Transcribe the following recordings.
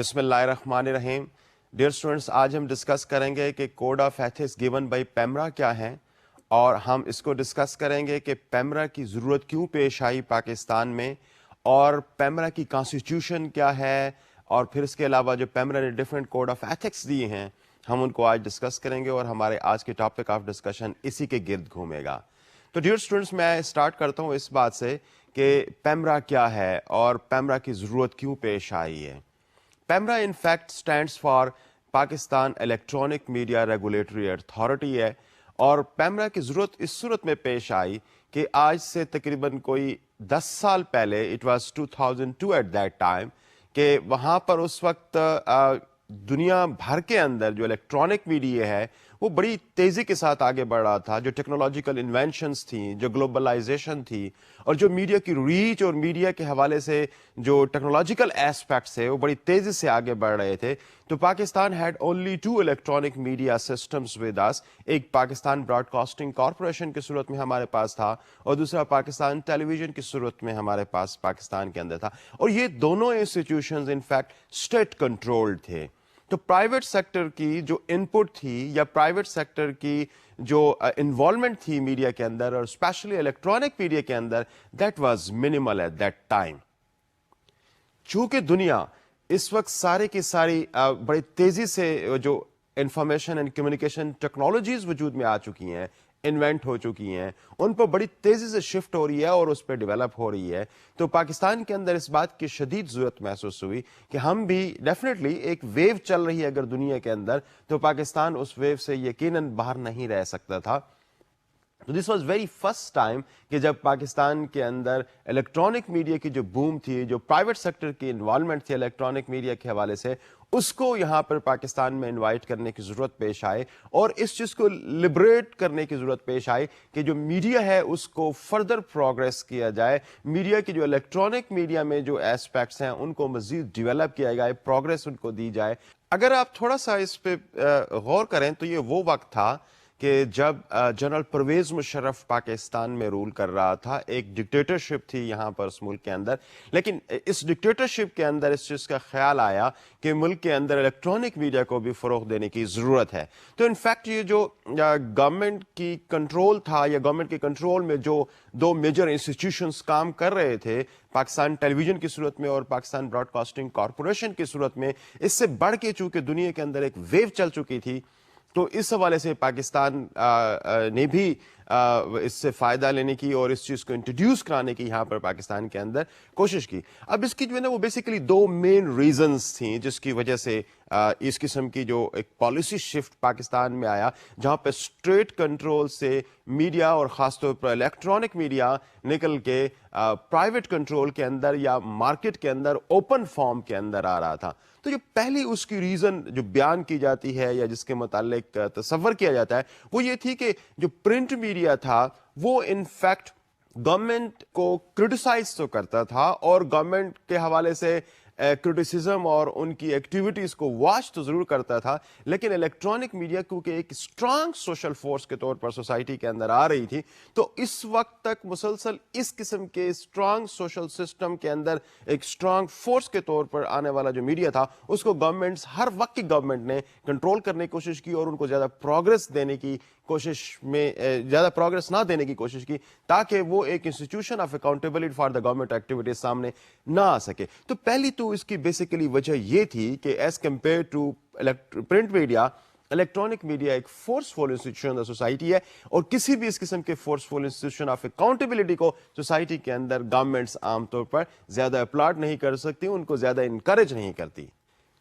بسم اللہ الرحمن الرحیم. ڈیئر اسٹوڈنٹس، آج ہم ڈسکس کریں گے کہ code of ethics given by PEMRA کیا ہے، اور ہم اس کو ڈسکس کریں گے کہ پیمرا کی ضرورت کیوں پیش آئی پاکستان میں، اور پیمرا کی کانسٹیٹیوشن کیا ہے، اور پھر اس کے علاوہ جو پیمرا نے ڈفرینٹ کوڈ آف ایتھکس دیے ہیں ہم ان کو آج ڈسکس کریں گے، اور ہمارے آج کے ٹاپک آف ڈسکشن اسی کے گرد گھومے گا. تو ڈیئر اسٹوڈنٹس، میں اسٹارٹ کرتا ہوں اس بات سے کہ پیمرا کیا ہے اور پیمرا کی ضرورت کیوں پیش آئی ہے. PEMRA in fact stands for Pakistan electronic media regulatory authority ہے، اور پیمرا کی ضرورت اس صورت میں پیش آئی کہ آج سے تقریباً کوئی 10 سال پہلے، it was 2002 at that time, کہ وہاں پر اس وقت دنیا بھر کے اندر جو الیکٹرانک میڈیا ہے وہ بڑی تیزی کے ساتھ آگے بڑھ رہا تھا. جو ٹیکنالوجیکل انوینشنز تھیں، جو گلوبلائزیشن تھی، اور جو میڈیا کی ریچ اور میڈیا کے حوالے سے جو ٹیکنالوجیکل ایسپیکٹس ہے وہ بڑی تیزی سے آگے بڑھ رہے تھے. تو Pakistan had only 2 electronic media systems with us. ایک پاکستان براڈ کاسٹنگ کارپوریشن کی صورت میں ہمارے پاس تھا، اور دوسرا پاکستان ٹیلی ویژن کی صورت میں ہمارے پاس پاکستان کے اندر تھا. اور یہ دونوں institutions in fact state controlled تھے. تو پرائیویٹ سیکٹر کی جو ان پٹ تھی یا پرائیویٹ سیکٹر کی جو انوالومنٹ تھی میڈیا کے اندر، اور اسپیشلی الیکٹرانک میڈیا کے اندر، that was minimal at that time. چونکہ دنیا اس وقت سارے کی ساری بڑی تیزی سے جو انفارمیشن اینڈ کمیونیکیشن ٹیکنالوجیز وجود میں آ چکی ہیں، انوینٹ ہو چکی ہیں، ان پر بڑی تیزی سے شفٹ ہو رہی ہے اور اس پہ ڈیولپ ہو رہی ہے. تو پاکستان کے اندر اس بات کی شدید ضرورت محسوس ہوئی کہ ہم بھی ڈیفینیٹلی، ایک ویو چل رہی ہے اگر دنیا کے اندر، تو پاکستان اس ویو سے یقیناً باہر نہیں رہ سکتا تھا. تو this was very first time کہ جب پاکستان کے اندر الیکٹرانک میڈیا کی جو بوم تھی، جو پرائیویٹ سیکٹر کی انوالومنٹ تھی الیکٹرانک میڈیا کے حوالے سے، اس کو یہاں پر پاکستان میں انوائٹ کرنے کی ضرورت پیش آئے، اور اس چیز کو لبریٹ کرنے کی ضرورت پیش آئی کہ جو میڈیا ہے اس کو فردر پروگریس کیا جائے. میڈیا کی جو الیکٹرانک میڈیا میں جو ایسپیکٹس ہیں ان کو مزید ڈیولپ کیا جائے، پروگریس ان کو دی جائے. اگر آپ تھوڑا سا اس پہ غور کریں تو یہ وہ وقت تھا کہ جب جنرل پرویز مشرف پاکستان میں رول کر رہا تھا. ایک ڈکٹیٹرشپ تھی یہاں پر اس ملک کے اندر، لیکن اس ڈکٹیٹرشپ کے اندر اس چیز کا خیال آیا کہ ملک کے اندر الیکٹرانک میڈیا کو بھی فروغ دینے کی ضرورت ہے. تو انفیکٹ یہ جو گورنمنٹ کی کنٹرول تھا، یا گورنمنٹ کے کنٹرول میں جو 2 میجر انسٹیٹیوشنز کام کر رہے تھے، پاکستان ٹیلی ویژن کی صورت میں اور پاکستان براڈ کاسٹنگ کارپوریشن کی صورت میں، اس سے بڑھ کے چونکہ دنیا کے اندر ایک ویو چل چکی تھی، تو اس حوالے سے پاکستان نے بھی اس سے فائدہ لینے کی اور اس چیز کو انٹروڈیوس کرانے کی یہاں پر پاکستان کے اندر کوشش کی. اب اس کی جو ہے نا وہ بیسیکلی 2 مین ریزنز تھیں جس کی وجہ سے اس قسم کی جو ایک پالیسی شفٹ پاکستان میں آیا، جہاں پہ اسٹریٹ کنٹرول سے میڈیا اور خاص طور پر الیکٹرانک میڈیا نکل کے پرائیویٹ کنٹرول کے اندر یا مارکیٹ کے اندر اوپن فارم کے اندر آ رہا تھا. تو جو پہلی اس کی ریزن جو بیان کی جاتی ہے یا جس کے متعلق تصور کیا جاتا ہے وہ یہ تھی کہ جو پرنٹ میڈیا تھا وہ ان فیکٹ گورنمنٹ کو کرٹیسائز تو کرتا تھا، اور گورنمنٹ کے حوالے سے کرٹیسزم اور ان کی ایکٹیویٹیز کو واچ تو ضرور کرتا تھا، لیکن الیکٹرانک میڈیا کیونکہ ایک اسٹرانگ سوشل فورس کے طور پر سوسائٹی کے اندر آ رہی تھی، تو اس وقت تک مسلسل اس قسم کے اسٹرانگ سوشل سسٹم کے اندر ایک اسٹرانگ فورس کے طور پر آنے والا جو میڈیا تھا اس کو گورنمنٹس، ہر وقت کی گورنمنٹ نے کنٹرول کرنے کی کوشش کی، اور ان کو زیادہ پروگرس دینے کی کوشش میں زیادہ پروگرس نہ دینے کی کوشش کی، تاکہ وہ ایک institution of accountability for the government activities سامنے نہ آ سکے. تو پہلی تو اس کی بیسیکلی وجہ یہ تھی کہ as compare to print media, electronic media ایک فورسفل انسٹیٹیوشن آف سوسائٹی ہے، اور کسی بھی اس قسم کے فورسفل انسٹیٹیوشن آف اکاؤنٹیبلٹی کو سوسائٹی کے اندر گورنمنٹس عام طور پر زیادہ اپلاڈ نہیں کر سکتی، ان کو زیادہ انکریج نہیں کرتی.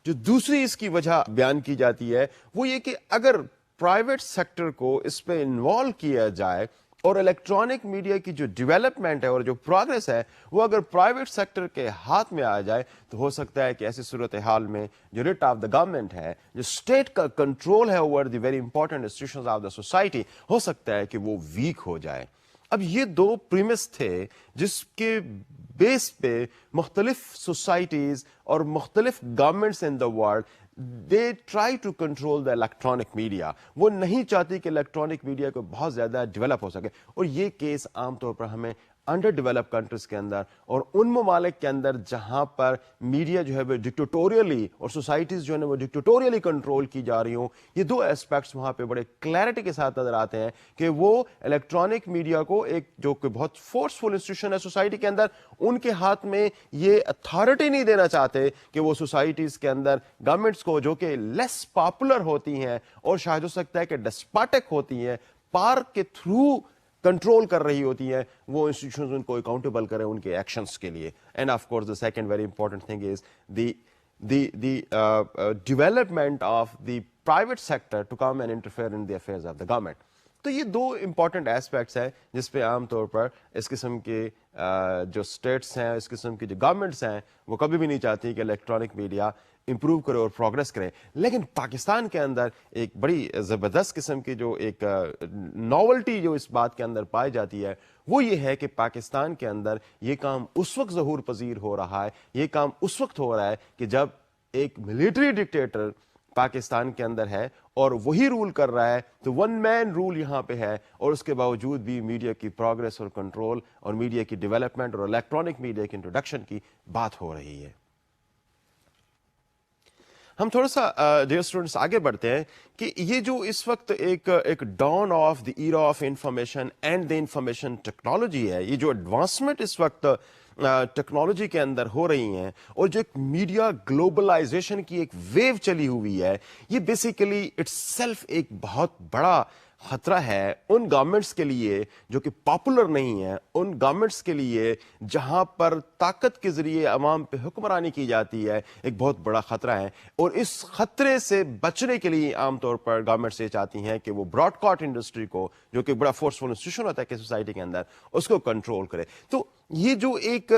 جو دوسری اس کی وجہ بیان کی جاتی ہے وہ یہ کہ اگر پرائیویٹ سیکٹر کو اس پہ انوالو کیا جائے، اور الیکٹرانک میڈیا کی جو ڈیولپمنٹ ہے اور جو پروگرس ہے وہ اگر پرائیویٹ سیکٹر کے ہاتھ میں آ جائے، تو ہو سکتا ہے کہ ایسی صورتحال میں جو ریٹ آف دا گورنمنٹ ہے، جو اسٹیٹ کا کنٹرول ہے over the very important institutions of the society, ہو سکتا ہے کہ وہ ویک ہو جائے. اب یہ 2 پریمس تھے جس کے بیس پہ مختلف سوسائٹیز اور مختلف governments in the world they try to control the electronic media. وہ نہیں چاہتی کہ الیکٹرانک میڈیا کو بہت زیادہ ڈیولپ ہو سکے، اور یہ کیس عام طور پر ہمیں انڈر ڈیولپ کنٹریز کے اندر اور ان ممالک کے اندر جہاں پر میڈیا جو ہے وہ ڈکٹیٹوریلی اور سوسائٹیز جو ہے وہ ڈکٹیٹوریلی کنٹرول کی جا رہی ہوں. یہ دو ایسپیکٹس وہاں پہ بڑے کلیئرٹی کے ساتھ نظر آتے ہیں کہ وہ الیکٹرانک میڈیا کو ایک جو کہ بہت فورسفل انسٹیٹیوشن ہے سوسائٹی کے اندر, ان کے ہاتھ میں یہ اتھارٹی نہیں دینا چاہتے کہ وہ سوسائٹیز کے اندر گورنمنٹس کو جو کہ لیس پاپولر ہوتی ہیں اور شاید ہو سکتا ہے کہ ڈسپاٹک ہوتی ہیں, پار کے تھرو کنٹرول کر رہی ہوتی ہیں, وہ انسٹیٹیوشنز ان کو اکاؤنٹیبل کریں ان کے ایکشنز کے لیے. And of course the second very important thing is the development of the private sector to come and interfere in the affairs of the government. تو یہ دو امپورٹنٹ ایسپیکٹس ہیں جس پہ عام طور پر اس قسم کے جو اسٹیٹس ہیں, اس قسم کی جو گورنمنٹس ہیں, وہ کبھی بھی نہیں چاہتی کہ الیکٹرانک میڈیا امپروو کرے اور پروگرس کرے. لیکن پاکستان کے اندر ایک بڑی زبردست قسم کی جو ایک ناولٹی جو اس بات کے اندر پائی جاتی ہے وہ یہ ہے کہ پاکستان کے اندر یہ کام اس وقت ظہور پذیر ہو رہا ہے, یہ کام اس وقت ہو رہا ہے کہ جب ایک ملٹری ڈکٹیٹر پاکستان کے اندر ہے اور وہی رول کر رہا ہے, تو ون مین رول یہاں پہ ہے, اور اس کے باوجود بھی میڈیا کی پروگرس اور کنٹرول اور میڈیا کی ڈیولپمنٹ اور الیکٹرانک میڈیا کی انٹروڈکشن کی بات ہو رہی ہے. ہم تھوڑا سا ڈیئر اسٹوڈنٹس آگے بڑھتے ہیں کہ یہ جو اس وقت ایک down of the era of information and the information technology ہے, یہ جو ایڈوانسمنٹ اس وقت ٹیکنالوجی کے اندر ہو رہی ہیں اور جو ایک میڈیا گلوبلائزیشن کی ایک ویو چلی ہوئی ہے, یہ بیسیکلی اٹس سیلف ایک بہت بڑا خطرہ ہے ان گورنمنٹس کے لیے جو کہ پاپولر نہیں ہیں, ان گورنمنٹس کے لیے جہاں پر طاقت کے ذریعے عوام پہ حکمرانی کی جاتی ہے, ایک بہت بڑا خطرہ ہے. اور اس خطرے سے بچنے کے لیے عام طور پر گورنمنٹس یہ چاہتی ہیں کہ وہ براڈ کاسٹ انڈسٹری کو, جو کہ بڑا فورسفل انسٹیٹیوشن ہوتا ہے کہ سوسائٹی کے اندر, اس کو کنٹرول کرے. تو یہ جو ایک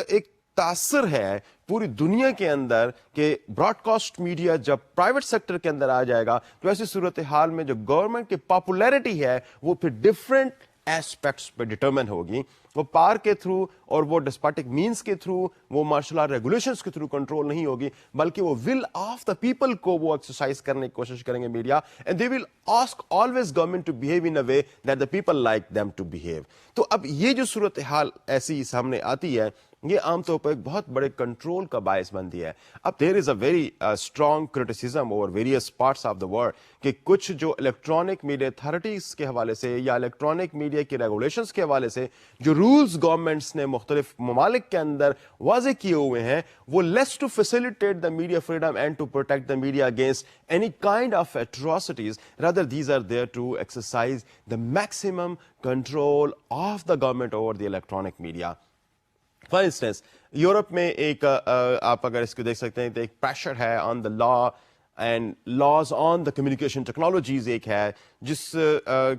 تاثر ہے پوری دنیا کے اندر کہ براڈ کاسٹ میڈیا جب پرائیویٹ سیکٹر کے اندر آ جائے گا تو ایسی صورتحال میں جو گورنمنٹ کی پاپولیرٹی ہے وہ پھر ڈفرینٹ ایسپیکٹس پہ ڈٹرمن ہوگی. وہ پار کے تھرو اور وہ ڈسپاٹک مینس کے تھرو, وہ مارشل آرٹ ریگولیشنز کے تھرو کنٹرول نہیں ہوگی, بلکہ وہ ول آف دا پیپل کو وہ ایکسرسائز کرنے کی کوشش کریں گے media, and they will ask always government to behave in a way that the people like them to behave. تو اب یہ جو صورتحال ایسی سامنے آتی ہے یہ عام طور پر ایک بہت بڑے کنٹرول کا باعث بنتی ہے. اب there is a very strong criticism over various parts of the world کہ کچھ جو الیکٹرانک میڈیا اتھارٹیز کے حوالے سے یا الیکٹرانک میڈیا کی ریگولیشنز کے حوالے سے جو رولز گورنمنٹس نے مختلف ممالک کے اندر واضح کیے ہوئے ہیں, وہ less to facilitate the media freedom and to protect the media against any kind of atrocities, rather these are there to exercise the maximum control of the government over the electronic media. For instance Europe میں ایک آپ اگر اس کو دیکھ سکتے ہیں تو ایک پریشر ہے on the law and laws on the communication technologies ایک ہے جس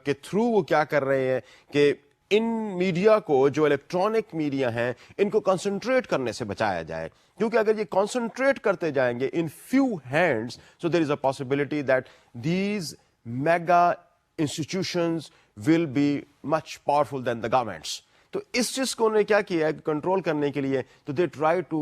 کے تھرو وہ کیا کر رہے ہیں کہ ان میڈیا کو جو الیکٹرانک میڈیا ہیں ان کو کنسنٹریٹ کرنے سے بچایا جائے, کیونکہ اگر یہ کنسنٹریٹ کرتے جائیں گے in few hands so there is a possibility that these mega institutions will be much powerful than the governments. تو اس چیز کو انہوں نے کیا کیا ہے کنٹرول کرنے کے لیے, تو they try to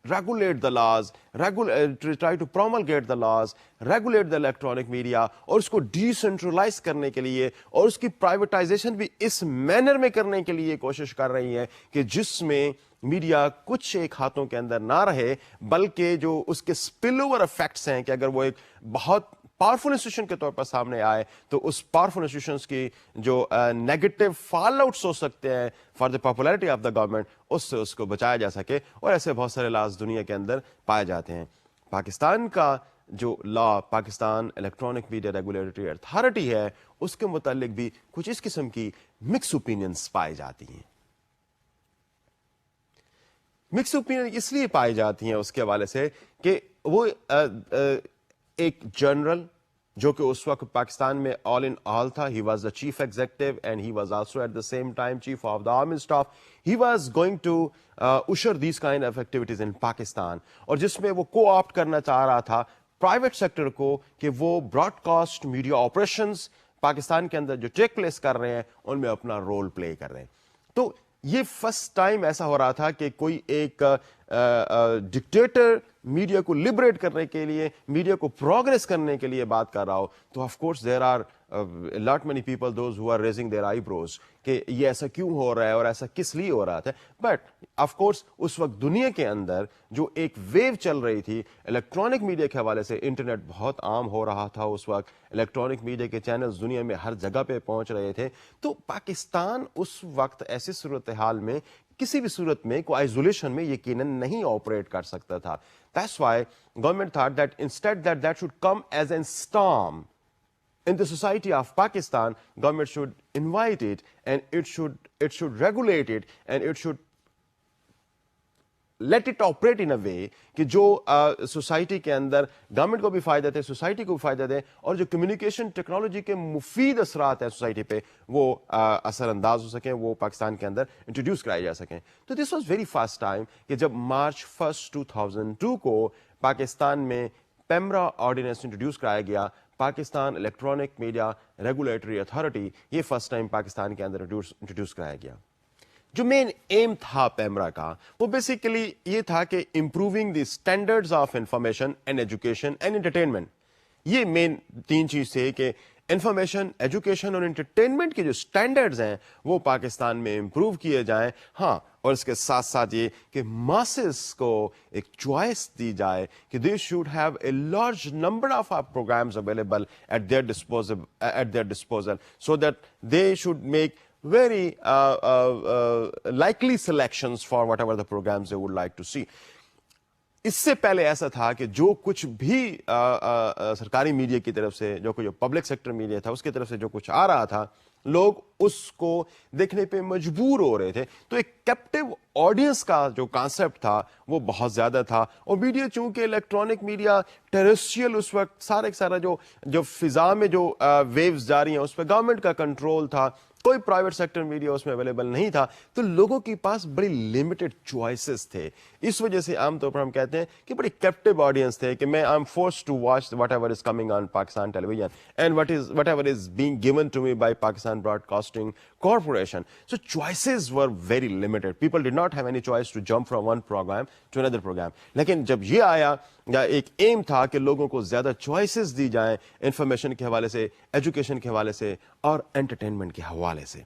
regulate the laws, try to promulgate the laws, regulate the electronic media, اور اس کو ڈی سینٹرلائز کرنے کے لیے اور اس کی پرائیویٹائزیشن بھی اس مینر میں کرنے کے لیے کوشش کر رہی ہے کہ جس میں میڈیا کچھ ایک ہاتھوں کے اندر نہ رہے, بلکہ جو اس کے اسپل اوور افیکٹس ہیں کہ اگر وہ ایک بہت پاورفل انسٹیٹیوشن کے طور پر سامنے آئے تو اس پاورفل انسٹیٹیوشنس کی جو نیگیٹو فال آؤٹس ہو سکتے ہیں for the popularity of the government, اس سے اس کو بچایا جا سکے. اور ایسے بہت سارے لاز دنیا کے اندر پائے جاتے ہیں. پاکستان کا جو law, Pakistan electronic media regulatory authority ہے, اس کے متعلق بھی کچھ اس قسم کی مکس اوپینینس پائی جاتی ہیں. مکس اوپینین اس لیے پائی جاتی ہیں اس کے حوالے سے کہ وہ ایک جنرل جو کہ اس وقت پاکستان میں آل ان آل تھا, he was the chief executive and he was also at the same time chief of the army staff, he was going to usher these kind of activities in Pakistan, اور جس میں وہ کو آپٹ کرنا چاہ رہا تھا پرائیویٹ سیکٹر کو کہ وہ broadcast media operations Pakistan کے اندر جو ٹیک پلیس کر رہے ہیں ان میں اپنا رول پلے کر رہے ہیں. تو یہ فرسٹ ٹائم ایسا ہو رہا تھا کہ کوئی ایک ڈکٹیٹر میڈیا کو لبریٹ کرنے کے لیے, میڈیا کو پروگریس کرنے کے لیے بات کر رہا ہو, تو of course there are lot many people those who are raising their eyebrows کہ یہ ایسا کیوں ہو رہا ہے اور ایسا کس لیے ہو رہا تھا. بٹ آف کورس اس وقت دنیا کے اندر جو ایک ویو چل رہی تھی الیکٹرانک میڈیا کے حوالے سے, انٹرنیٹ بہت عام ہو رہا تھا اس وقت, الیکٹرانک میڈیا کے چینلز دنیا میں ہر جگہ پہ پہنچ رہے تھے, تو پاکستان اس وقت ایسی صورتحال میں کسی بھی صورت میں کوئی آئسولیشن میں یقیناً نہیں آپریٹ کر سکتا تھا. That's why government thought that instead that should come as a storm in the society of Pakistan, government should invite it and it should regulate it and it should let it operate in a way کہ جو society کے اندر government کو بھی فائدہ دے, society کو بھی فائدہ دے, اور جو کمیونیکیشن ٹیکنالوجی کے مفید اثرات ہیں سوسائٹی پہ وہ اثر انداز ہو سکیں, وہ پاکستان کے اندر انٹروڈیوس کرائے جا سکیں. تو this was very fast time کہ جب مارچ 1 2002 کو پاکستان میں پیمرا آرڈیننس انٹروڈیوس کرایا گیا, Pakistan electronic media regulatory authority, یہ فرسٹ ٹائم پاکستان کے اندر انٹروڈیوس کرایا گیا. جو مین ایم تھا پیمرا کا وہ بیسیکلی یہ تھا کہ improving the standards of information and education and entertainment. یہ مین تین چیز تھے کہ انفارمیشن, ایجوکیشن اور انٹرٹینمنٹ کے جو اسٹینڈرڈز ہیں وہ پاکستان میں امپروو کیے جائیں. ہاں, اور اس کے ساتھ ساتھ یہ کہ ماسز کو ایک چوائس دی جائے کہ they should have a large number of programmes available at their disposal so that they should make very likely selections for whatever the programs they would like to see. اس سے پہلے ایسا تھا کہ جو کچھ بھی سرکاری میڈیا کی طرف سے, جو پبلک سیکٹر میڈیا تھا اس کی طرف سے جو کچھ آ رہا تھا, لوگ اس کو دیکھنے پہ مجبور ہو رہے تھے. تو ایک کیپٹیو آڈینس کا جو کانسیپٹ تھا وہ بہت زیادہ تھا. اور میڈیا چونکہ الیکٹرانک میڈیا ٹیریسٹریل اس وقت سارا جو فضا میں جو ویوز جاری ہیں اس پہ گورنمنٹ کا کنٹرول تھا, کوئی پرائیویٹ سیکٹر میڈیا اس میں اویلیبل نہیں تھا, تو لوگوں کے پاس بڑی لمیٹڈ چوائسیز تھے. اس وجہ سے عام طور پر ہم کہتے ہیں کہ بڑی کیپٹیو آڈینس تھے کہ میں I am forced to watch whatever is coming on Pakistan television and whatever is being given to me by Pakistan broadcasting corporation. So choices were very limited. People did not have any choice to jump from one programme to another programme. لیکن جب یہ آیا, ایک M تھا کہ لوگوں کو زیادہ چوائسیز دی جائیں انفارمیشن کے حوالے سے, ایجوکیشن کے حوالے سے اور انٹرٹینمنٹ کے حوالے سے.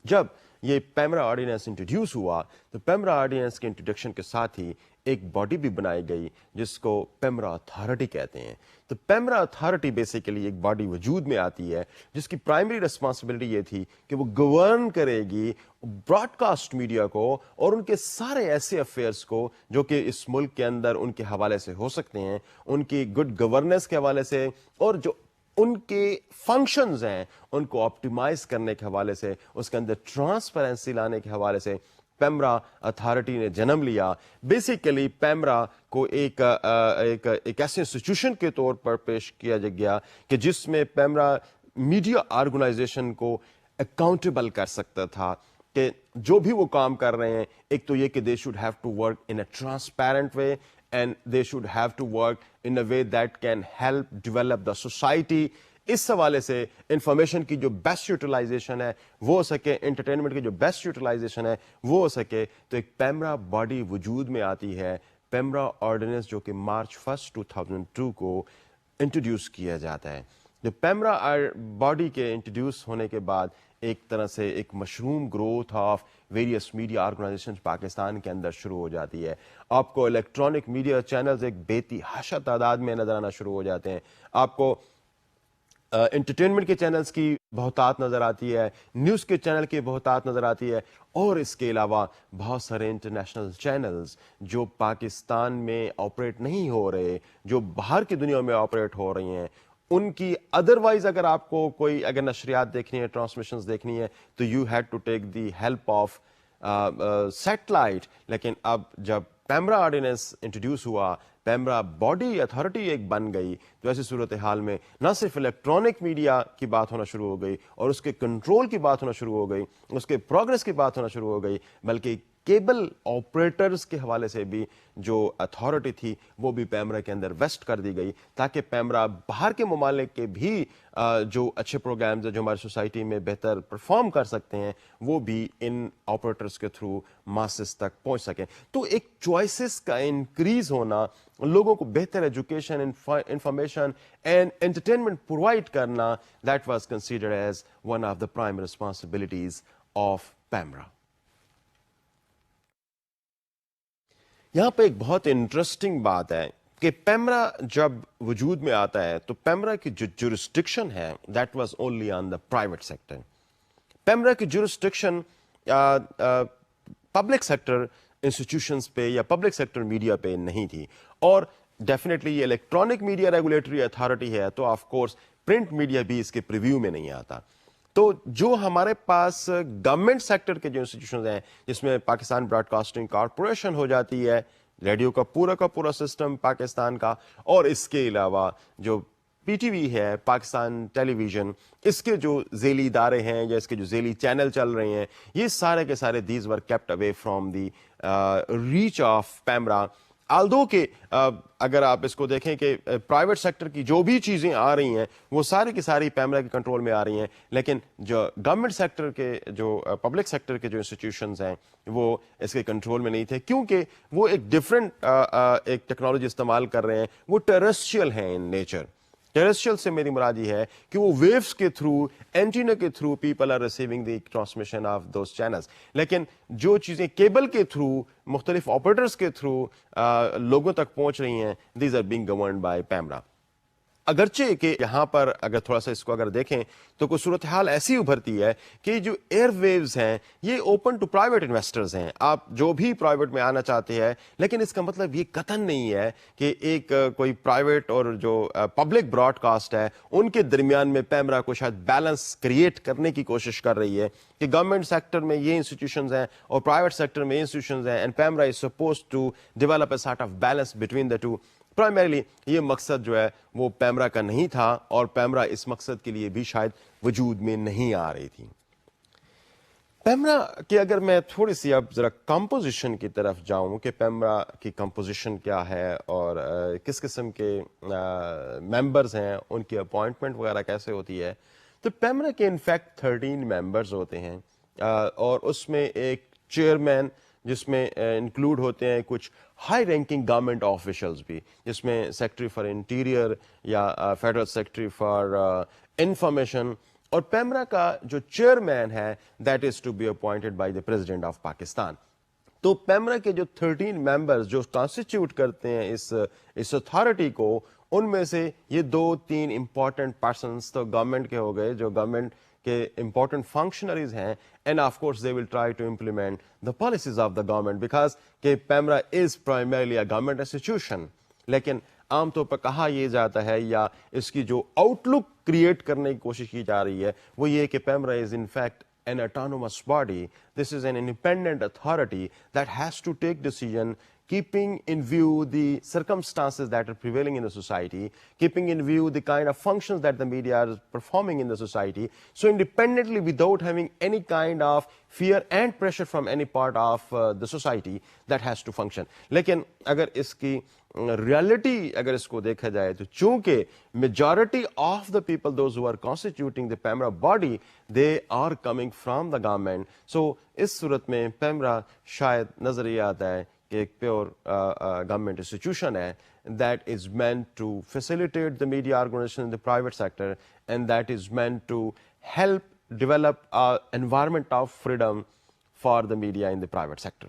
جب یہ پیمرا آرڈیننس انٹروڈیوس ہوا تو پیمرا آرڈیننس کے انٹروڈکشن کے ساتھ ہی ایک باڈی بھی بنائی گئی جس کو پیمرا اتھارٹی کہتے ہیں. تو پیمرا اتھارٹی بیسیکلی ایک باڈی وجود میں آتی ہے جس کی پرائمری ریسپانسبلٹی یہ تھی کہ وہ گورن کرے گی براڈ کاسٹ میڈیا کو اور ان کے سارے ایسے افیئرس کو جو کہ اس ملک کے اندر ان کے حوالے سے ہو سکتے ہیں, ان کی گڈ گورننس کے حوالے سے اور جو ان کے فنکشنز ہیں ان کو آپٹیمائز کرنے کے حوالے سے, اس کے اندر ٹرانسپیرنسی لانے کے حوالے سے پیمرا اتھارٹی نے جنم لیا. بیسیکلی پیمرا کو ایک ایسے انسٹیٹیوشن کے طور پر پیش کیا گیا کہ جس میں پیمرا میڈیا آرگنائزیشن کو اکاؤنٹیبل کر سکتا تھا کہ جو بھی وہ کام کر رہے ہیں, ایک تو یہ کہ they should have to work in a transparent way and they should have to work in a way that can help develop the society. اس حوالے سے انفارمیشن کی جو بیسٹ یوٹیلائزیشن ہے وہ ہو سکے, انٹرٹینمنٹ کی جو بیسٹ یوٹیلائزیشن ہے وہ ہو سکے, تو ایک پیمرا باڈی وجود میں آتی ہے, پیمرا آرڈیننس, جو کہ مارچ 1 2002 کو انٹروڈیوس کیا جاتا ہے. جو پیمرا باڈی کے انٹروڈیوس ہونے کے بعد ایک طرح سے ایک mushroom growth of various media organisation Pakistan کے اندر شروع ہو جاتی ہے. آپ کو الیکٹرانک میڈیا چینلز ایک بے تحاشا تعداد میں نظر آنا شروع ہو جاتے ہیں. آپ کو انٹرٹینمنٹ کے چینلز کی بہتات نظر آتی ہے, نیوز کے چینل کی بہتات نظر آتی ہے, اور اس کے علاوہ بہت سارے انٹرنیشنل چینلز جو پاکستان میں آپریٹ نہیں ہو رہے, جو باہر کی دنیا میں آپریٹ ہو رہی ہیں, ان کی ادروائز اگر آپ کو کوئی اگر نشریات دیکھنی ہے, ٹرانسمیشنز دیکھنی ہے, تو you had to take the help of satellite. لیکن اب جب پیمرا آرڈیننس انٹروڈیوس ہوا, پیمرا باڈی اتھارٹی ایک بن گئی, تو ایسی صورتحال میں نہ صرف الیکٹرانک میڈیا کی بات ہونا شروع ہو گئی اور اس کے کنٹرول کی بات ہونا شروع ہو گئی, اس کے پروگریس کی بات ہونا شروع ہو گئی, بلکہ کیبل آپریٹرز کے حوالے سے بھی جو اتھارٹی تھی وہ بھی پیمرا کے اندر ویسٹ کر دی گئی تاکہ پیمرا باہر کے ممالک کے بھی جو اچھے پروگرامز ہیں جو ہماری سوسائٹی میں بہتر پرفارم کر سکتے ہیں وہ بھی ان آپریٹرز کے تھرو ماسز تک پہنچ سکیں. تو ایک چوائسز کا انکریز ہونا, لوگوں کو بہتر education, information and entertainment provide کرنا, that was considered as one of the prime responsibilities of PEMRA. یہاں پہ ایک بہت انٹرسٹنگ بات ہے کہ پیمرا جب وجود میں آتا ہے تو پیمرا کی جو جورسڈکشن ہے that was only on the private sector. PEMRA کی جورسڈکشن پبلک سیکٹر انسٹیٹیوشنز پہ یا پبلک سیکٹر میڈیا پہ نہیں تھی, اور ڈیفینیٹلی یہ الیکٹرانک میڈیا ریگولیٹری اتھارٹی ہے تو آف کورس پرنٹ میڈیا بھی اس کے پریویو میں نہیں آتا. تو جو ہمارے پاس گورنمنٹ سیکٹر کے جو انسٹیٹیوشنز ہیں جس میں پاکستان براڈ کاسٹنگ کارپوریشن ہو جاتی ہے, ریڈیو کا پورا سسٹم پاکستان کا, اور اس کے علاوہ جو پی ٹی وی ہے پاکستان ٹیلی ویژن, اس کے جو ذیلی ادارے ہیں یا اس کے جو ذیلی چینل چل رہے ہیں, یہ سارے کے سارے these were kept away from the reach of PEMRA. آلدو کہ اگر آپ اس کو دیکھیں کہ پرائیویٹ سیکٹر کی جو بھی چیزیں آ رہی ہیں وہ ساری کی ساری پیمرا کے کنٹرول میں آ رہی ہیں, لیکن جو گورنمنٹ سیکٹر کے جو پبلک سیکٹر کے جو انسٹیٹیوشنز ہیں وہ اس کے کنٹرول میں نہیں تھے, کیونکہ وہ ایک ڈفرینٹ ایک ٹیکنالوجی استعمال کر رہے ہیں. وہ ٹیرسٹریل ہیں ان نیچر. ٹیرسٹریل سے میری مراد یہ ہے کہ وہ ویوز کے تھرو, اینٹینا کے through people are receiving the transmission of those channels. لیکن جو چیزیں کیبل کے تھرو مختلف آپریٹرز کے تھرو لوگوں تک پہنچ رہی ہیں, these are being governed by PEMRA. اگرچہ کہ یہاں پر اگر تھوڑا سا اس کو اگر دیکھیں تو کوئی صورتحال ایسی ابھرتی ہے کہ جو ایئر ویوز ہیں یہ اوپن ٹو پرائیویٹ انویسٹرز ہیں, آپ جو بھی پرائیویٹ میں آنا چاہتے ہیں, لیکن اس کا مطلب یہ قطعاً نہیں ہے کہ ایک کوئی پرائیویٹ اور جو پبلک براڈ کاسٹ ہے ان کے درمیان میں پیمرا کو شاید بیلنس کریٹ کرنے کی کوشش کر رہی ہے کہ گورنمنٹ سیکٹر میں یہ انسٹیٹیوشنز ہیں اور پرائیویٹ سیکٹر میں یہ انسٹیٹیوشنز ہیں, and PEMRA is suppose to develop a sort of balance between the two. Primarily یہ مقصد جو ہے وہ پیمرا کا نہیں تھا, اور پیمرا اس مقصد کے لیے بھی شاید وجود میں نہیں آ رہی تھی. پیمرا کی اگر میں تھوڑی سی اب ذرا کمپوزیشن کی طرف جاؤں کہ پیمرا کی کمپوزیشن کیا ہے اور کس قسم کے ممبرز ہیں, ان کی اپوائنٹمنٹ وغیرہ کیسے ہوتی ہے, تو پیمرا کے انفیکٹ 13 ممبرز ہوتے ہیں, اور اس میں ایک چیئرمین جس میں انکلوڈ ہوتے ہیں کچھ ہائی رینکنگ گورنمنٹ آفیشلز بھی, جس میں سیکٹری فار انٹیریئر یا فیڈرل سیکٹری فار انفارمیشن, اور پیمرا کا جو چیئرمین ہے that is to be appointed by the president of Pakistan. تو پیمرا کے جو 13 ممبرز جو کانسٹیٹیوٹ کرتے ہیں اس اتھارٹی کو, ان میں سے یہ 2-3 امپورٹنٹ پرسنس تو گورنمنٹ کے ہو گئے جو گورنمنٹ کہ امپورٹنٹ فنکشنریز ہیں, and of course they will try to implement the policies of the government because کہ PEMRA is primarily a government institution. لیکن عام طور پر کہا یہ جاتا ہے یا اس کی جو آؤٹ لک کریٹ کرنے کی کوشش کی جا رہی ہے وہ یہ کہ PEMRA is in fact an autonomous body. This is an independent authority that has to take decision keeping in view the circumstances that are prevailing in the society, keeping in view the kind of functions that the media are performing in the society. So independently, without having any kind of fear and pressure from any part of the society, that has to function. لیکن اگر اس کی reality اگر اس کو دیکھا جائے تو چونکہ majority of the people those who are constituting the PEMRA body they are coming from the government, so اس صورت میں پیمرا شاید نظر یہ آتا ہے کہ ایک پیور گورنمنٹ انسٹیٹیوشن ہے that is meant to facilitate the media organization in the private sector, and that is meant to help develop an environment of freedom for the media in the private sector.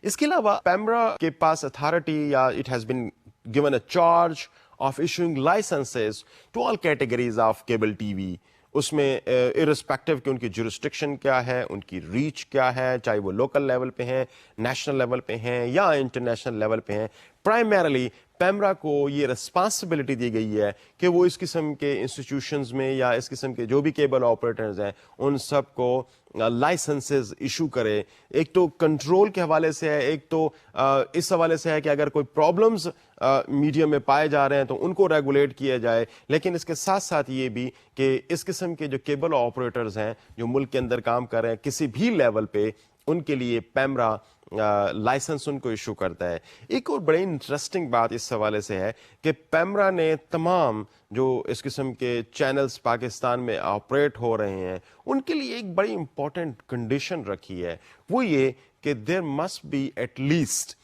اس کے علاوہ پیمرا کے پاس authority یا it has been given a charge of issuing licences to all categories of cable T V. اس میں irrespective کہ ان کی جورسڈکشن کیا ہے, ان کی ریچ کیا ہے, چاہے وہ لوکل لیول پہ ہیں, نیشنل لیول پہ ہیں یا انٹرنیشنل لیول پہ ہیں, پرائمرلی پیمرا کو یہ ریسپانسبلٹی دی گئی ہے کہ وہ اس قسم کے انسٹیٹیوشنز میں یا اس قسم کے جو بھی کیبل آپریٹرز ہیں ان سب کو لائسنسز ایشو کرے. ایک تو کنٹرول کے حوالے سے ہے, ایک تو اس حوالے سے ہے کہ اگر کوئی پرابلمز میڈیا میں پائے جا رہے ہیں تو ان کو ریگولیٹ کیا جائے, لیکن اس کے ساتھ ساتھ یہ بھی کہ اس قسم کے جو کیبل آپریٹرز ہیں جو ملک کے اندر کام کر رہے ہیں کسی بھی لیول پہ, ان کے لیے پیمرا لائسنس ان کو ایشو کرتا ہے. ایک اور بڑی انٹرسٹنگ بات اس حوالے سے ہے کہ پیمرا نے تمام جو اس قسم کے چینلز پاکستان میں آپریٹ ہو رہے ہیں ان کے لیے ایک بڑی امپورٹنٹ کنڈیشن رکھی ہے, وہ یہ کہ there must be at least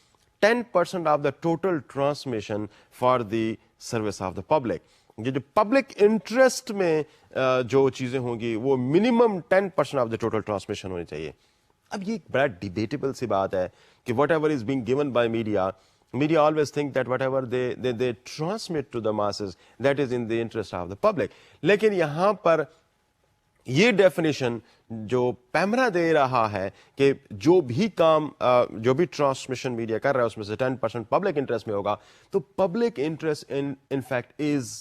10% of the total transmission for the service of the public. یہ جو پبلک انٹرسٹ میں جو چیزیں ہوں گی وہ minimum 10% of the total transmission ہونی چاہیے. اب یہ ایک بڑا ڈیبیٹیبل سی بات ہے کہ what ever is being given by media, media always think that whatever they transmit to the masses, that is in the interest of the public. لیکن یہاں پر یہ ڈیفینیشن جو پیمرا دے رہا ہے کہ جو بھی کام جو بھی ٹرانسمیشن میڈیا کر رہا ہے اس میں سے 10% پبلک انٹرسٹ میں ہوگا, تو public interest in fact is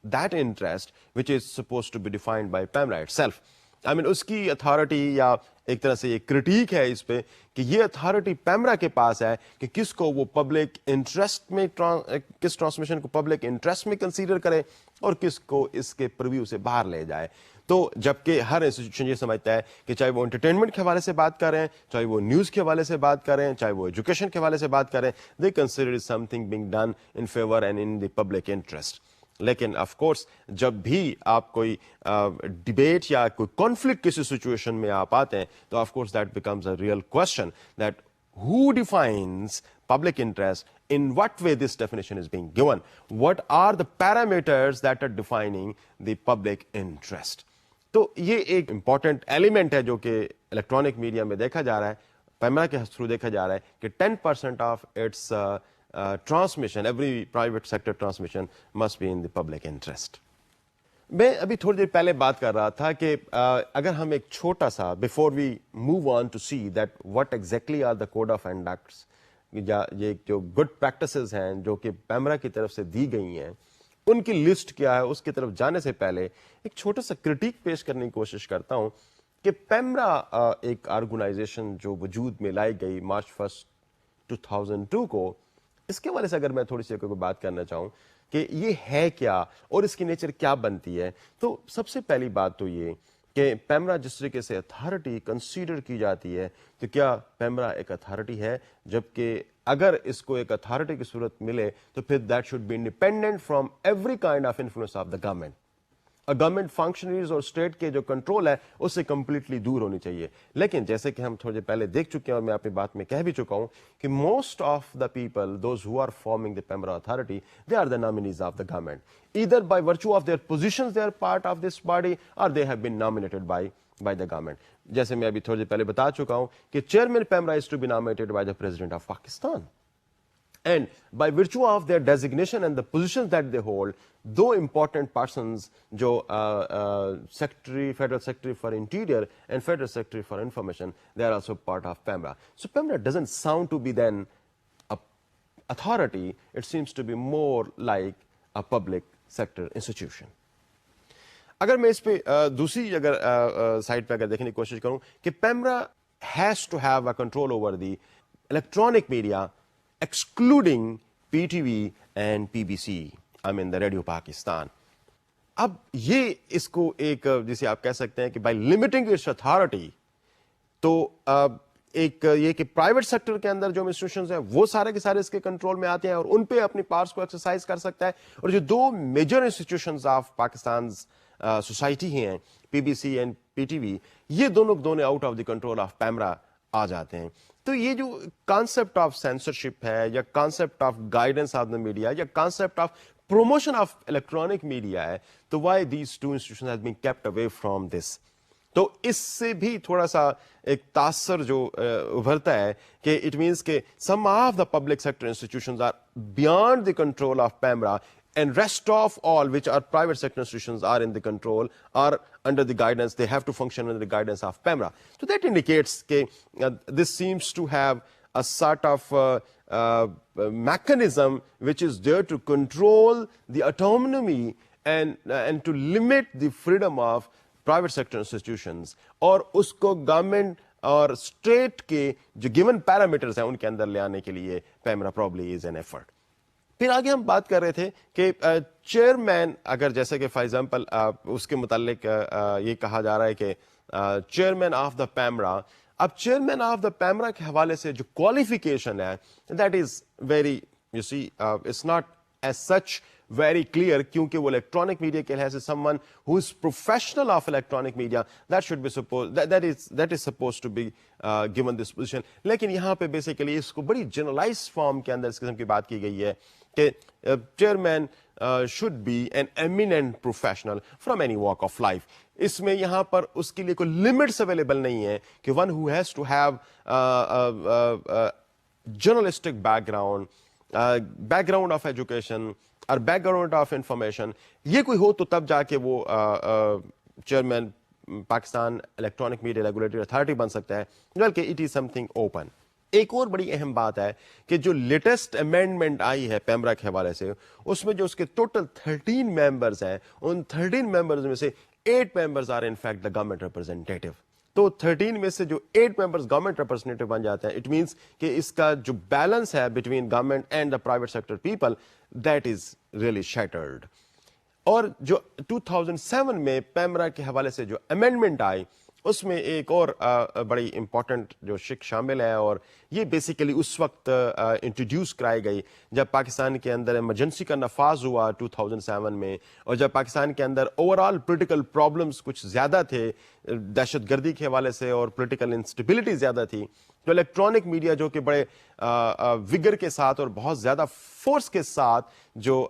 that interest which is supposed to be defined by PEMRA itself. I mean اس کی اتھارٹی یا ایک طرح سے یہ کرٹیک ہے اس پہ کہ یہ اتھارٹی پیمرا کے پاس ہے کہ کس کو وہ پبلک انٹرسٹ میں کس ٹرانسمیشن کو پبلک انٹرسٹ میں کنسیڈر کرے اور کس کو اس کے پرویو سے باہر لے جائے. تو جبکہ ہر انسٹیٹیوشن یہ سمجھتا ہے کہ چاہے وہ انٹرٹینمنٹ کے حوالے سے بات کریں, چاہے وہ نیوز کے حوالے سے بات کریں, چاہے وہ ایجوکیشن کے حوالے سے بات کریں, they consider some thing being done in favour and in the public interest. لیکن آف کورس جب بھی آپ کوئی ڈبیٹ یا کوئی کانفلکٹ کسی سچویشن میں آپ آتے ہیں تو of course that becomes a real question that who defines public interest, in what way this definition is being given, what are the parameters that are defining the public interest. تو یہ ایک important element ہے جو کہ electronic media میں دیکھا جا رہا ہے, پیمرا کے تھرو دیکھا جا رہا ہے کہ 10% of its transmission, every private sector transmission must be in the public interest. میں ابھی تھوڑی دیر پہلے بات کر رہا تھا کہ اگر ہم ایک چھوٹا سا before we move on to see that what exactly are the code of conducts, یہ جو گڈ پریکٹسز ہیں جو کہ پیمرا کی طرف سے دی گئی ہیں ان کی لسٹ کیا ہے, اس کی طرف جانے سے پہلے ایک چھوٹا سا کرٹیک پیش کرنے کی کوشش کرتا ہوں کہ پیمرا ایک آرگنائزیشن جو وجود میں لائی گئی مارچ 1 2002 کو, اس کے حوالے سے اگر میں تھوڑی سی کوئی بات کرنا چاہوں کہ یہ ہے کیا اور اس کی نیچر کیا بنتی ہے, تو سب سے پہلی بات تو یہ کہ پیمرا جس طریقے سے اتھارٹی کنسیڈر کی جاتی ہے, تو کیا پیمرا ایک اتھارٹی ہے, جبکہ اگر اس کو ایک اتھارٹی کی صورت ملے تو پھر that should be independent from every kind of influence of the government. Government functionaries اور اسٹیٹ کے جو کنٹرول ہے اس سے کمپلیٹلی دور ہونی چاہیے. لیکن جیسے کہ ہم تھوڑے پہلے دیکھ چکے ہیں اور میں اپنی بات میں کہہ بھی چکا ہوں کہ most of the people those who are forming the PEMRA authority they are the nominees of the government, either by virtue of their positions they are part of this body اور they have been nominated by the government. جیسے میں ابھی تھوڑی دیر پہلے بتا چکا ہوں کہ chairman PEMRA is to be nominated by the president of Pakistan. And by virtue of their designation and the positions that they hold, though important persons, jo Federal Secretary for Interior and Federal Secretary for Information, they are also part of PEMRA. So PEMRA doesn't sound to be then a authority, it seems to be more like a public sector institution. اگر میں اس پہ دوسری اگر side پہ اگر دیکھنے کی کوشش کروں کہ PEMRA has to have a control over the electronic media excluding PTV and PBC, I mean the Radio Pakistan. اب یہ اس کو ایک جسے آپ کہہ سکتے ہیں کہ بائی لمیٹنگ اٹس اتھارٹی, تو ایک یہ کہ پرائیویٹ سیکٹر کے اندر جو انسٹیٹیوشنز ہیں وہ سارے کے سارے اس کے کنٹرول میں آتے ہیں اور ان پہ اپنی پاورز کو ایکسرسائز کر سکتا ہے, اور جو دو major institutions of Pakistan society ہیں P B C and P T V, یہ دونوں out of the control of PEMRA آ جاتے ہیں. تو یہ جو کانسیپٹ آف سینسرشپ ہے یا concept of guidance of the media یا concept of promotion of electronic media ہے, تو why these two institutions have been kept away from this. تو اس سے بھی تھوڑا سا ایک تاثر جو ابھرتا ہے کہ اٹ مینس کہ some of the public sector institutions are beyond the control of PEMRA and rest of all which are private sector institutions are in the control, are under the guidance, they have to function under the guidance of PEMRA. So that indicates that this seems to have a sort of mechanism which is there to control the autonomy and to limit the freedom of private sector institutions, اور اس کو government اور state کے جو given parameters ہیں ان کے اندر لے آنے کے لیے PEMRA probably is an effort. پھر آگے ہم بات کر رہے تھے کہ چیئرمین, اگر جیسے کہ فار ایگزامپل اس کے متعلق یہ کہا جا رہا ہے کہ چیئرمین آف دا پیمرا اب چیئرمین آف دا پیمرا کے حوالے سے جو کوالیفیکیشن ہے that is very you see it's not as such very clear کیونکہ وہ electronic media کے لحاظ سے someone who is professional of electronic media that should be supposed that is supposed to be given this position. لیکن یہاں پہ basically اس کو بڑی generalized form کے اندر اس قسم کی بات کی گئی ہے کہ chairman should be an eminent professional from any walk of life. اس میں یہاں پر اس کے لیے کوئی لمٹس اویلیبل نہیں ہے کہ one who has to have journalistic background of education اور بیک گراؤنڈ آف انفارمیشن یہ کوئی ہو تو تب جا کے وہ chairman Pakistan electronic media regulatory authority بن سکتا ہے، بلکہ it is something open. ایک اور بڑی اہم بات ہے کہ جو لیٹسٹ امینڈمنٹ آئی ہے پیمرا کے حوالے سے اس میں جو اس کے ٹوٹل 13 ممبرز ہیں ان 13 ممبرز میں سے 8 members are in fact the government representative. تو 13 میں سے جو 8 ممبرز گورنمنٹ ریپرزینٹیٹو بن جاتے ہیں اٹ مینس کہ اس کا جو بیلنس ہے between government and the private sector people that is really shattered. اور جو 2007 میں پیمرا کے حوالے سے جو امینڈمنٹ آئی اس میں ایک اور بڑی امپورٹنٹ جو شک شامل ہے اور یہ بیسیکلی اس وقت انٹروڈیوس کرائی گئی جب پاکستان کے اندر ایمرجنسی کا نفاذ ہوا 2007 میں، اور جب پاکستان کے اندر اوور آل پولیٹیکل پرابلمس کچھ زیادہ تھے دہشت گردی کے حوالے سے اور پولیٹیکل انسٹیبلٹی زیادہ تھی، تو الیکٹرانک میڈیا جو کہ بڑے وگر کے ساتھ اور بہت زیادہ فورس کے ساتھ جو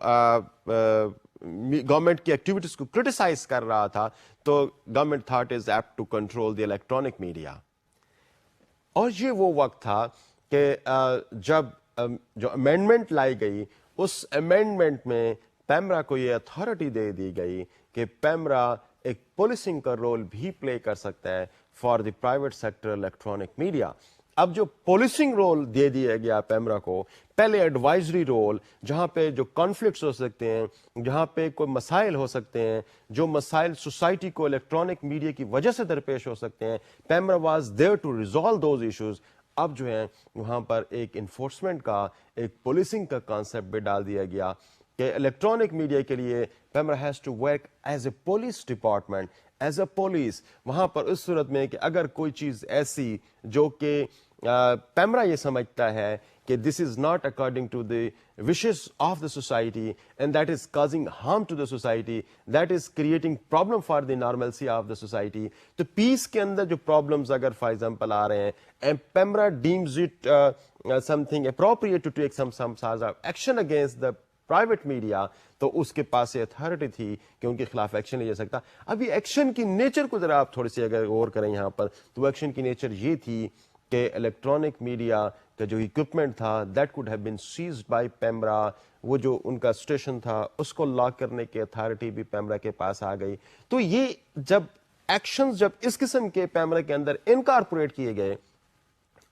گورنمنٹ کی ایکٹیویٹیز کو کرٹیسائز کر رہا تھا، تو government that is apt to control the electronic media. اور یہ وہ وقت تھا کہ جب جو امینڈمنٹ لائی گئی اس امینڈمنٹ میں پیمرا کو یہ اتھارٹی دے دی گئی کہ پیمرا ایک پولیسنگ کا رول بھی پلے کر سکتا ہے for the private sector electronic media. اب جو پولیسنگ رول دے دیا گیا پیمرا کو، پہلے ایڈوائزری رول جہاں پہ جو کانفلکٹس ہو سکتے ہیں، جہاں پہ کوئی مسائل ہو سکتے ہیں، جو مسائل سوسائٹی کو الیکٹرانک میڈیا کی وجہ سے درپیش ہو سکتے ہیں، PEMRA was there to resolve those issues. اب جو ہے وہاں پر ایک انفورسمنٹ کا، ایک پولیسنگ کا کانسیپٹ بھی ڈال دیا گیا کہ الیکٹرانک میڈیا کے لیے PEMRA has to work as a police department, as a police. وہاں پر اس صورت میں کہ اگر کوئی چیز ایسی جو کہ پیمرا یہ سمجھتا ہے کہ this is not according to the wishes of the society and that is causing harm to the society, that is creating problem for the normalcy of the society. تو پیس کے اندر جو پرابلمز اگر فار ایگزامپل آ رہے ہیں and PEMRA deems it something appropriate to take some action against the private media, تو اس کے پاس یہ اتھارٹی تھی کہ ان کے خلاف ایکشن لیا جا سکتا. ابھی ایکشن کی نیچر کو ذرا آپ تھوڑی سی اگر غور کریں یہاں پر، تو ایکشن کی نیچر یہ تھی کہ الیکٹرانک میڈیا کا جو اکوپمنٹ تھا that could have been seized by PEMRA, وہ جو ان کا اسٹیشن تھا اس کو لاک کرنے کی اتھارٹی بھی پیمرا کے پاس آ گئی. تو یہ جب ایکشنز جب اس قسم کے پیمرا کے اندر انکارپوریٹ کیے گئے،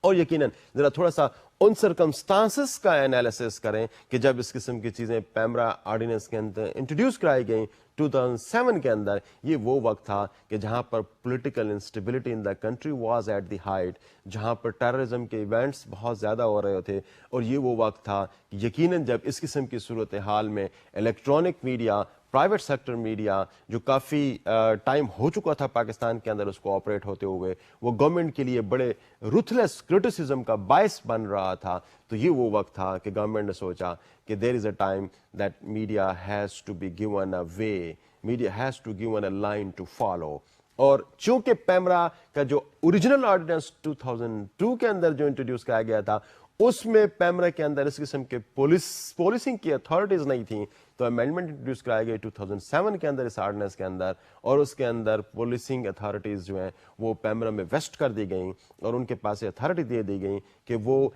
اور یقیناً ذرا تھوڑا سا ان سرکمسٹانسز کا انالیسس کریں کہ جب اس قسم کی چیزیں پیمرا آرڈیننس کے اندر انٹروڈیوس کرائی گئیں 2007 کے اندر، یہ وہ وقت تھا کہ جہاں پر political instability in the country was at the height, جہاں پر ٹیررزم کے ایونٹس بہت زیادہ ہو رہے تھے. اور یہ وہ وقت تھا کہ یقیناً جب اس قسم کی صورتحال میں electronic media, private sector media جو کافی ٹائم ہو چکا تھا پاکستان کے اندر اس کو آپریٹ ہوتے ہوئے، وہ گورنمنٹ کے لیے بڑے رuthless کرٹیسزم کا باعث بن رہا تھا. تو یہ وہ وقت تھا کہ گورنمنٹ نے سوچا کہ there is a time that media has to be given a way, media has to given a line to follow. اور چونکہ پیمرا کا جو اوریجنل آرڈیننس 2002 کے اندر جو انٹروڈیوس کرایا گیا تھا اس میں پیمرا کے اندر اس قسم کے پولیسنگ کی اتھارٹیز نہیں تھیں، تو امینڈمنٹ انٹروڈیوس کرائی گئی 2007 کے اندر اس آرڈیننس کے اندر، اور اس کے اندر پولیسنگ اتھارٹیز جو ہیں وہ پیمرا میں ویسٹ کر دی گئیں اور ان کے پاس اتھارٹی دے دی گئی کہ وہ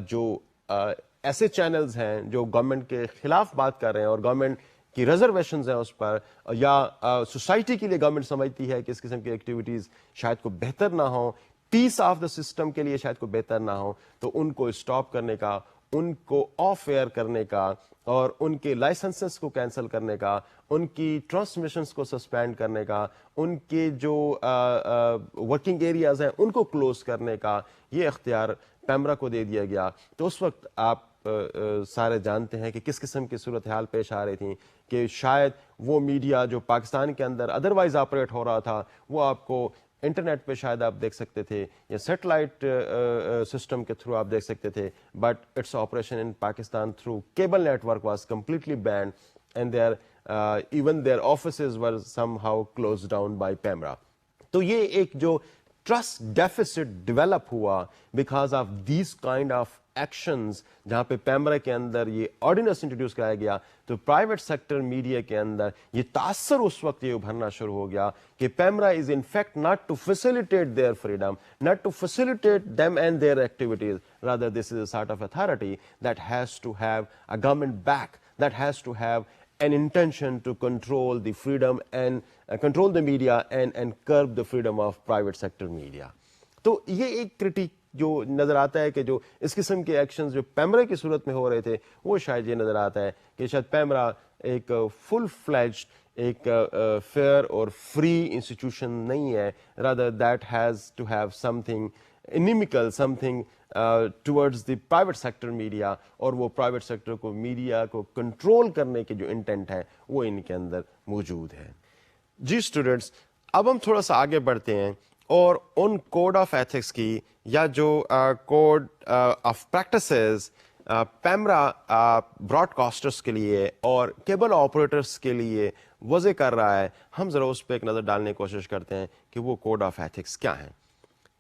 جو ایسے چینلز ہیں جو گورنمنٹ کے خلاف بات کر رہے ہیں اور گورنمنٹ کی ریزرویشنز ہیں اس پر، یا سوسائٹی کے لیے گورنمنٹ سمجھتی ہے کہ اس قسم کی ایکٹیویٹیز شاید کو بہتر نہ ہوں، پیس آف دا سسٹم کے لیے شاید کو بہتر نہ ہو، تو ان کو اسٹاپ کرنے کا، ان کو آف ایئر کرنے کا، اور ان کے لائسنسز کو کینسل کرنے کا، ان کی ٹرانسمیشنز کو سسپینڈ کرنے کا، ان کے جو ورکنگ ایریاز ہیں ان کو کلوز کرنے کا یہ اختیار پیمرا کو دے دیا گیا. تو اس وقت آپ سارے جانتے ہیں کہ کس قسم کی صورتحال پیش آ رہی تھیں کہ شاید وہ میڈیا جو پاکستان کے اندر ادروائز آپریٹ ہو رہا تھا وہ آپ کو انٹرنیٹ پہ شاید آپ دیکھ سکتے تھے یا سیٹلائٹ سسٹم کے تھرو آپ دیکھ سکتے تھے, but its operation in Pakistan through cable network was completely banned and there even their offices were somehow close down by PEMRA. تو یہ ایک جو ٹرسٹ ڈیفیسٹ ڈیولپ ہوا because of these kind of actions, جہاں پہ پیمرا کے اندر یہ ordinance introduce کرایا گیا, تو پرائیویٹ سیکٹر میڈیا کے اندر یہ تاثر اس وقت یہ ابھرنا شروع ہو گیا کہ PEMRA is in fact not to facilitate their freedom, not to facilitate them and their activities, rather this is a sort of authority that has to have a government back, that has to have an intention to control the freedom and control the media and curb the freedom of private sector media. تو یہ ایک critic جو نظر آتا ہے کہ جو اس قسم کے ایکشنز جو پیمرا کی صورت میں ہو رہے تھے, وہ شاید یہ نظر آتا ہے کہ شاید پیمرا ایک فل فلیجڈ ایک فیئر اور فری انسٹیٹیوشن نہیں ہے, rather that has to have something inimical, something towards the private sector media, اور وہ پرائیویٹ سیکٹر کو میڈیا کو کنٹرول کرنے کے جو انٹینٹ ہے وہ ان کے اندر موجود ہے. جی اسٹوڈینٹس, اب ہم تھوڑا سا آگے بڑھتے ہیں اور ان کوڈ آف ایتھکس کی یا جو code of practices PEMRA broadcasters کے لیے اور کیبل آپریٹرس کے لیے وضع کر رہا ہے, ہم ذرا اس پہ ایک نظر ڈالنے کی کوشش کرتے ہیں کہ وہ کوڈ آف ایتھکس کیا ہیں.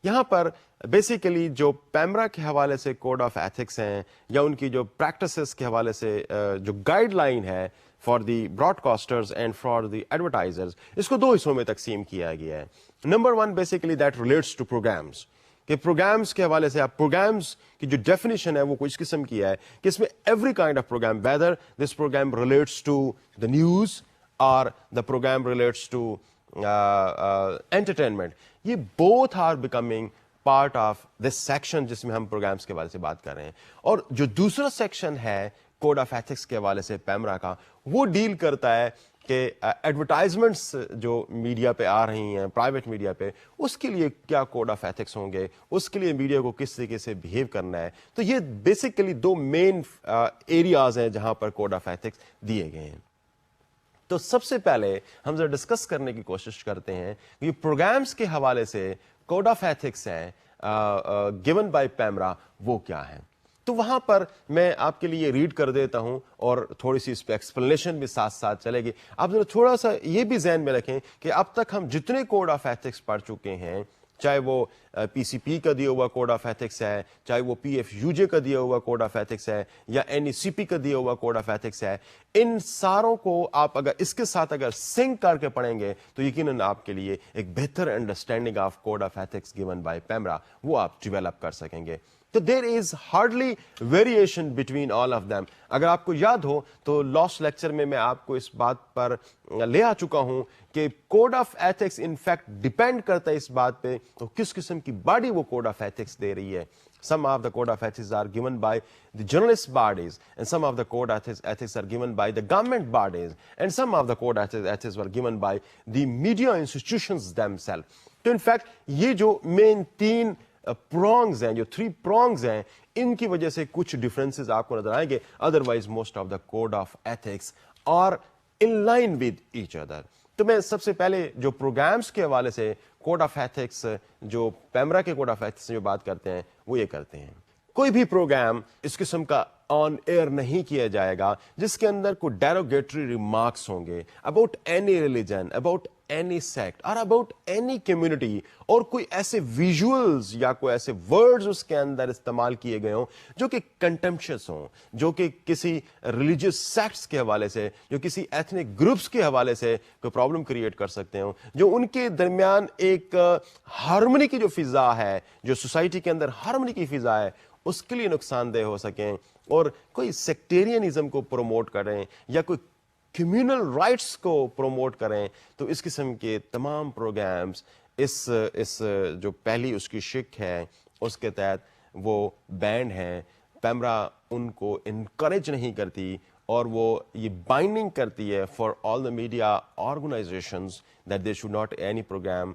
یہاں پر بیسیکلی جو پیمرا کے حوالے سے کوڈ آف ایتھکس ہیں یا ان کی جو پریکٹسز کے حوالے سے جو گائیڈ لائن ہے for the broadcasters and for the advertisers, اس کو دو حصوں میں تقسیم کیا گیا ہے. Number one basically that relates to programmes, کہ پروگرامس کے حوالے سے آپ پروگرامس کی جو ڈیفینیشن ہے وہ کچھ قسم کی ہے کہ اس میں every kind of program, whether this program relates to the news or the program relates to entertainment, یہ both are becoming part of this section جس میں ہم پروگرامس کے حوالے سے بات کر رہے ہیں. اور جو دوسرا سیکشن ہے کوڈ آف ایتھکس کے حوالے سے پیمرا کا, وہ ڈیل کرتا ہے کہ ایڈورٹائزمنٹس جو میڈیا پہ آ رہی ہیں, پرائیویٹ میڈیا پہ, اس کے لیے کیا کوڈ آف ایتھکس ہوں گے, اس کے لیے میڈیا کو کس طریقے سے بہیو کرنا ہے. تو یہ بیسیکلی دو مین ایریاز ہیں جہاں پر کوڈ آف ایتھکس دیے گئے ہیں. تو سب سے پہلے ہم ذرا ڈسکس کرنے کی کوشش کرتے ہیں کہ یہ پروگرامس کے حوالے سے کوڈ آف ایتھکس ہیں گیون بائی پیمرا, وہ کیا ہیں. تو وہاں پر میں آپ کے لیے ریڈ کر دیتا ہوں اور تھوڑی سی اس پہ ایکسپلینیشن بھی ساتھ ساتھ چلے گی. آپ ذرا تھوڑا سا یہ بھی ذہن میں رکھیں کہ اب تک ہم جتنے کوڈ آف ایتھکس پڑھ چکے ہیں, چاہے وہ پی سی پی کا دیا ہوا کوڈ آف ایتھکس ہے, چاہے وہ پی ایف یو جے کا دیا ہوا کوڈ آف ایتھکس ہے, یا این ای سی پی کا دیا ہوا کوڈ آف ایتھکس ہے, ان ساروں کو آپ اگر اس کے ساتھ اگر سنک کر کے پڑھیں گے تو یقیناً آپ کے لیے ایک بہتر understanding of code of ethics given by PEMRA وہ آپ ڈیولپ کر سکیں گے. تو there is hardly variation between all of them. اگر آپ کو یاد ہو تو لاسٹ لیکچر میں آپ کو اس بات پر لے آ چکا ہوں کہ code of ethics in fact depend کرتا ہے اس بات پہ تو کس قسم کی باڈی وہ کوڈ آف ایتھکس دے رہی ہے. Some of the code of ethics are given by the journalist bodies, and some of the code ethics are given by the government bodies, and some of the code ethics were given by the media institutions themselves. So in fact یہ جو مین تین پرونگز ہیں, جو 3 پرونگز ہیں, ان کی وجہ سے کچھ ڈفرینسز آپ کو نظر آئیں گے. Otherwise most of the code of ethics are in line with each other. تو میں سب سے پہلے جو پروگرامس کے حوالے سے کوڈ آف ایتھکس, جو پیمرا کے کوڈ آف ایتھکس سے جو بات کرتے ہیں وہ یہ کرتے ہیں, کوئی بھی پروگرام اس قسم کا آن ایئر نہیں کیا جائے گا جس کے اندر کوئی ڈیروگیٹری ریمارکس ہوں گے about any religion, about any sect or about any community, اور کوئی ایسے ویژولز یا کوئی ایسے ورڈز اس کے اندر استعمال کیے گئے ہوں جو کہ کنٹمپشس ہوں, جو کہ کسی ریلیجیس سیکٹس کے حوالے سے, جو کسی ایتھنک گروپس کے حوالے سے کوئی پرابلم کریٹ کر سکتے ہوں, جو ان کے درمیان ایک ہارمنی کی جو فضا ہے, جو سوسائٹی کے اندر ہارمنی کی فضا ہے, اس کے لیے نقصان دہ ہو سکیں, اور کوئی سیکٹیرینزم کو پروموٹ کریں یا کوئی کمیونل رائٹس کو پروموٹ کریں. تو اس قسم کے تمام پروگرامز اس جو پہلی اس کی شک ہے اس کے تحت وہ بینڈ ہیں. پیمرا ان کو انکریج نہیں کرتی اور وہ یہ بائنڈنگ کرتی ہے for all the media organizations that they should not any program,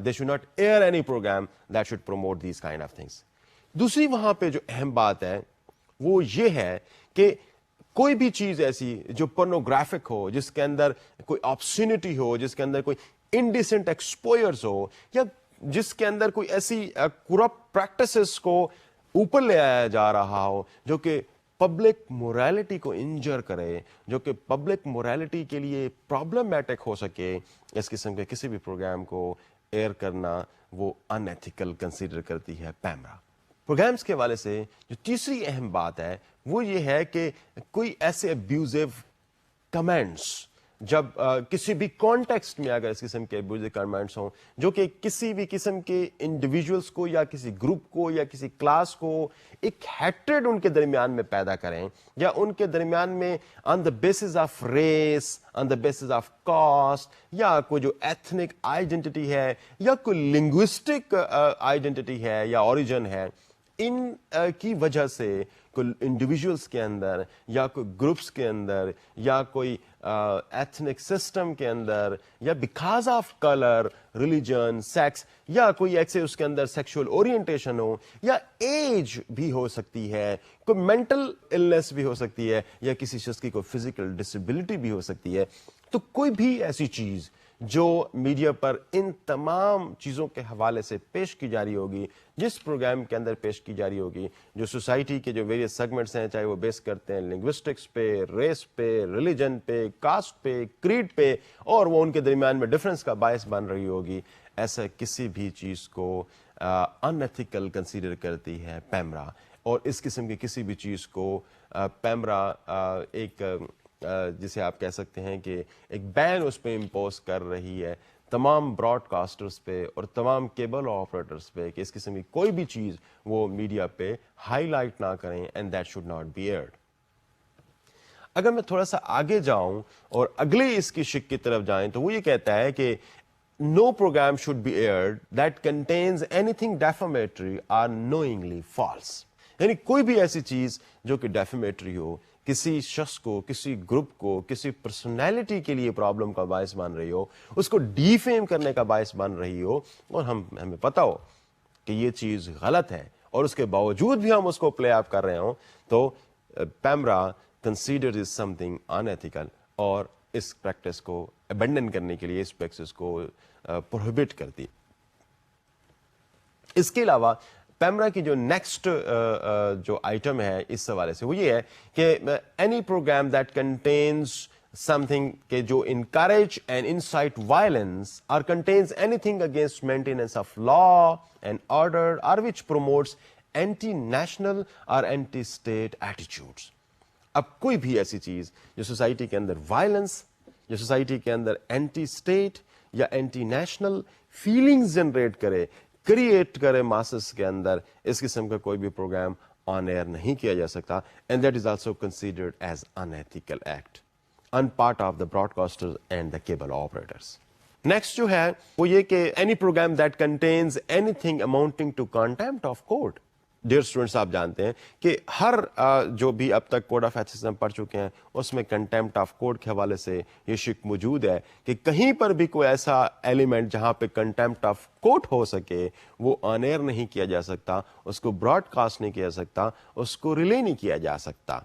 they should not air any program that should promote these kind of things. دوسری وہاں پہ جو اہم بات ہے وہ یہ ہے کہ کوئی بھی چیز ایسی جو پورنوگرافک ہو, جس کے اندر کوئی آپسینٹی ہو, جس کے اندر کوئی انڈیسنٹ ایکسپوئرز ہو یا جس کے اندر کوئی ایسی کرپٹ پریکٹسز کو اوپر لے آیا جا رہا ہو جو کہ پبلک موریلٹی کو انجر کرے, جو کہ پبلک موریلٹی کے لیے پرابلمٹک ہو سکے, اس قسم کے کسی بھی پروگرام کو ایئر کرنا وہ ان ایتھیکل کنسیڈر کرتی ہے پیمرا. پروگرامز کے حوالے سے جو تیسری اہم بات ہے وہ یہ ہے کہ کوئی ایسے ابیوزو کمنٹس جب کسی بھی کانٹیکسٹ میں اگر اس قسم کے ابیوزو کمنٹس ہوں جو کہ کسی بھی قسم کے انڈیویجولس کو یا کسی گروپ کو یا کسی کلاس کو ایک ہیٹریڈ ان کے درمیان میں پیدا کریں, یا ان کے درمیان میں on the basis of race, on the basis of caste, یا کوئی جو ایتھنک آئیڈینٹی ہے یا کوئی لنگوسٹک آئیڈینٹی ہے یا اوریجن ہے, ان کی وجہ سے کوئی انڈیویجولس کے اندر یا کوئی گروپس کے اندر یا کوئی ایتھنک سسٹم کے اندر یا because of colour, religion, sex, یا کوئی ایسے اس کے اندر سیکشول اورینٹیشن ہو, یا ایج بھی ہو سکتی ہے, کوئی مینٹل النس بھی ہو سکتی ہے, یا کسی شخص کی کوئی فزیکل ڈسیبلٹی بھی ہو سکتی ہے. تو کوئی بھی ایسی چیز جو میڈیا پر ان تمام چیزوں کے حوالے سے پیش کی جا رہی ہوگی, جس پروگرام کے اندر پیش کی جا رہی ہوگی, جو سوسائٹی کے جو ویریس سیگمنٹس ہیں, چاہے وہ بیس کرتے ہیں لنگوسٹکس پہ, ریس پہ, ریلیجن پہ, کاسٹ پہ, کریڈ پہ, اور وہ ان کے درمیان میں ڈفرینس کا باعث بن رہی ہوگی, ایسا کسی بھی چیز کو ان ایتھیکل کنسیڈر کرتی ہے پیمرا. اور اس قسم کی کسی بھی چیز کو پیمرا ایک جسے آپ کہہ سکتے ہیں کہ ایک بین اس پہ امپوز کر رہی ہے تمام براڈ کاسٹرز پہ اور تمام کیبل آپریٹرز پہ کہ اس قسم کی کوئی بھی چیز وہ میڈیا پہ ہائی لائٹ نہ کریں, and that should not be aired. اگر میں تھوڑا سا آگے جاؤں اور اگلے اس کی شق کی طرف جائیں تو وہ یہ کہتا ہے کہ no program should be aired that contains anything defamatory or knowingly false. یعنی کوئی بھی ایسی چیز جو کہ ڈیفیمیٹری ہو, کسی شخص کو, کسی گروپ کو, کسی پرسنالٹی کے لیے پرابلم کا باعث بن رہی ہو, اس کو ڈیفیم کرنے کا باعث بن رہی ہو, اور ہمیں پتہ ہو کہ یہ چیز غلط ہے اور اس کے باوجود بھی ہم اس کو پلے اپ کر رہے ہوں, تو PEMRA consider is some thing in ethical اور اس پریکٹس کو ابینڈن کرنے کے لیے اس پریکٹس کو پروہیبٹ کرتی. اس کے علاوہ پیمرا کی جو نیکسٹ جو آئٹم ہے اس حوالے سے وہ یہ ہے کہ any program that contains some thing کہ جو انکریج اینڈ انسائٹ وائلنس اور contains any thing against maintenance of law and order اور وچ پروموٹس اینٹی نیشنل اور اینٹی اسٹیٹ ایٹیچیوڈس. اب کوئی بھی ایسی چیز جو سوسائٹی کے اندر وائلنس, جو سوسائٹی کے اندر اینٹی اسٹیٹ یا اینٹی نیشنل فیلنگز جنریٹ کرے, کریٹ کرے ماسس کے اندر, اس قسم کا کوئی بھی پروگرام آن ایئر نہیں کیا جا سکتا, and that is also considered as unethical act on part of the broadcasters and the cable operators. Next جو ہے وہ یہ کہ any program that contains anything amounting to contempt of court. Dear students, آپ جانتے ہیں کہ ہر جو بھی اب تک کوڈ آف ایتھکس ہم پڑھ چکے ہیں اس میں کنٹیمپٹ آف کورٹ کے حوالے سے یہ شک موجود ہے کہ کہیں پر بھی کوئی ایسا ایلیمنٹ جہاں پہ کنٹیمپٹ آف کورٹ ہو سکے وہ آن ایئر نہیں کیا جا سکتا, اس کو براڈ کاسٹ نہیں کیا جا سکتا, اس کو ریلے نہیں کیا جا سکتا.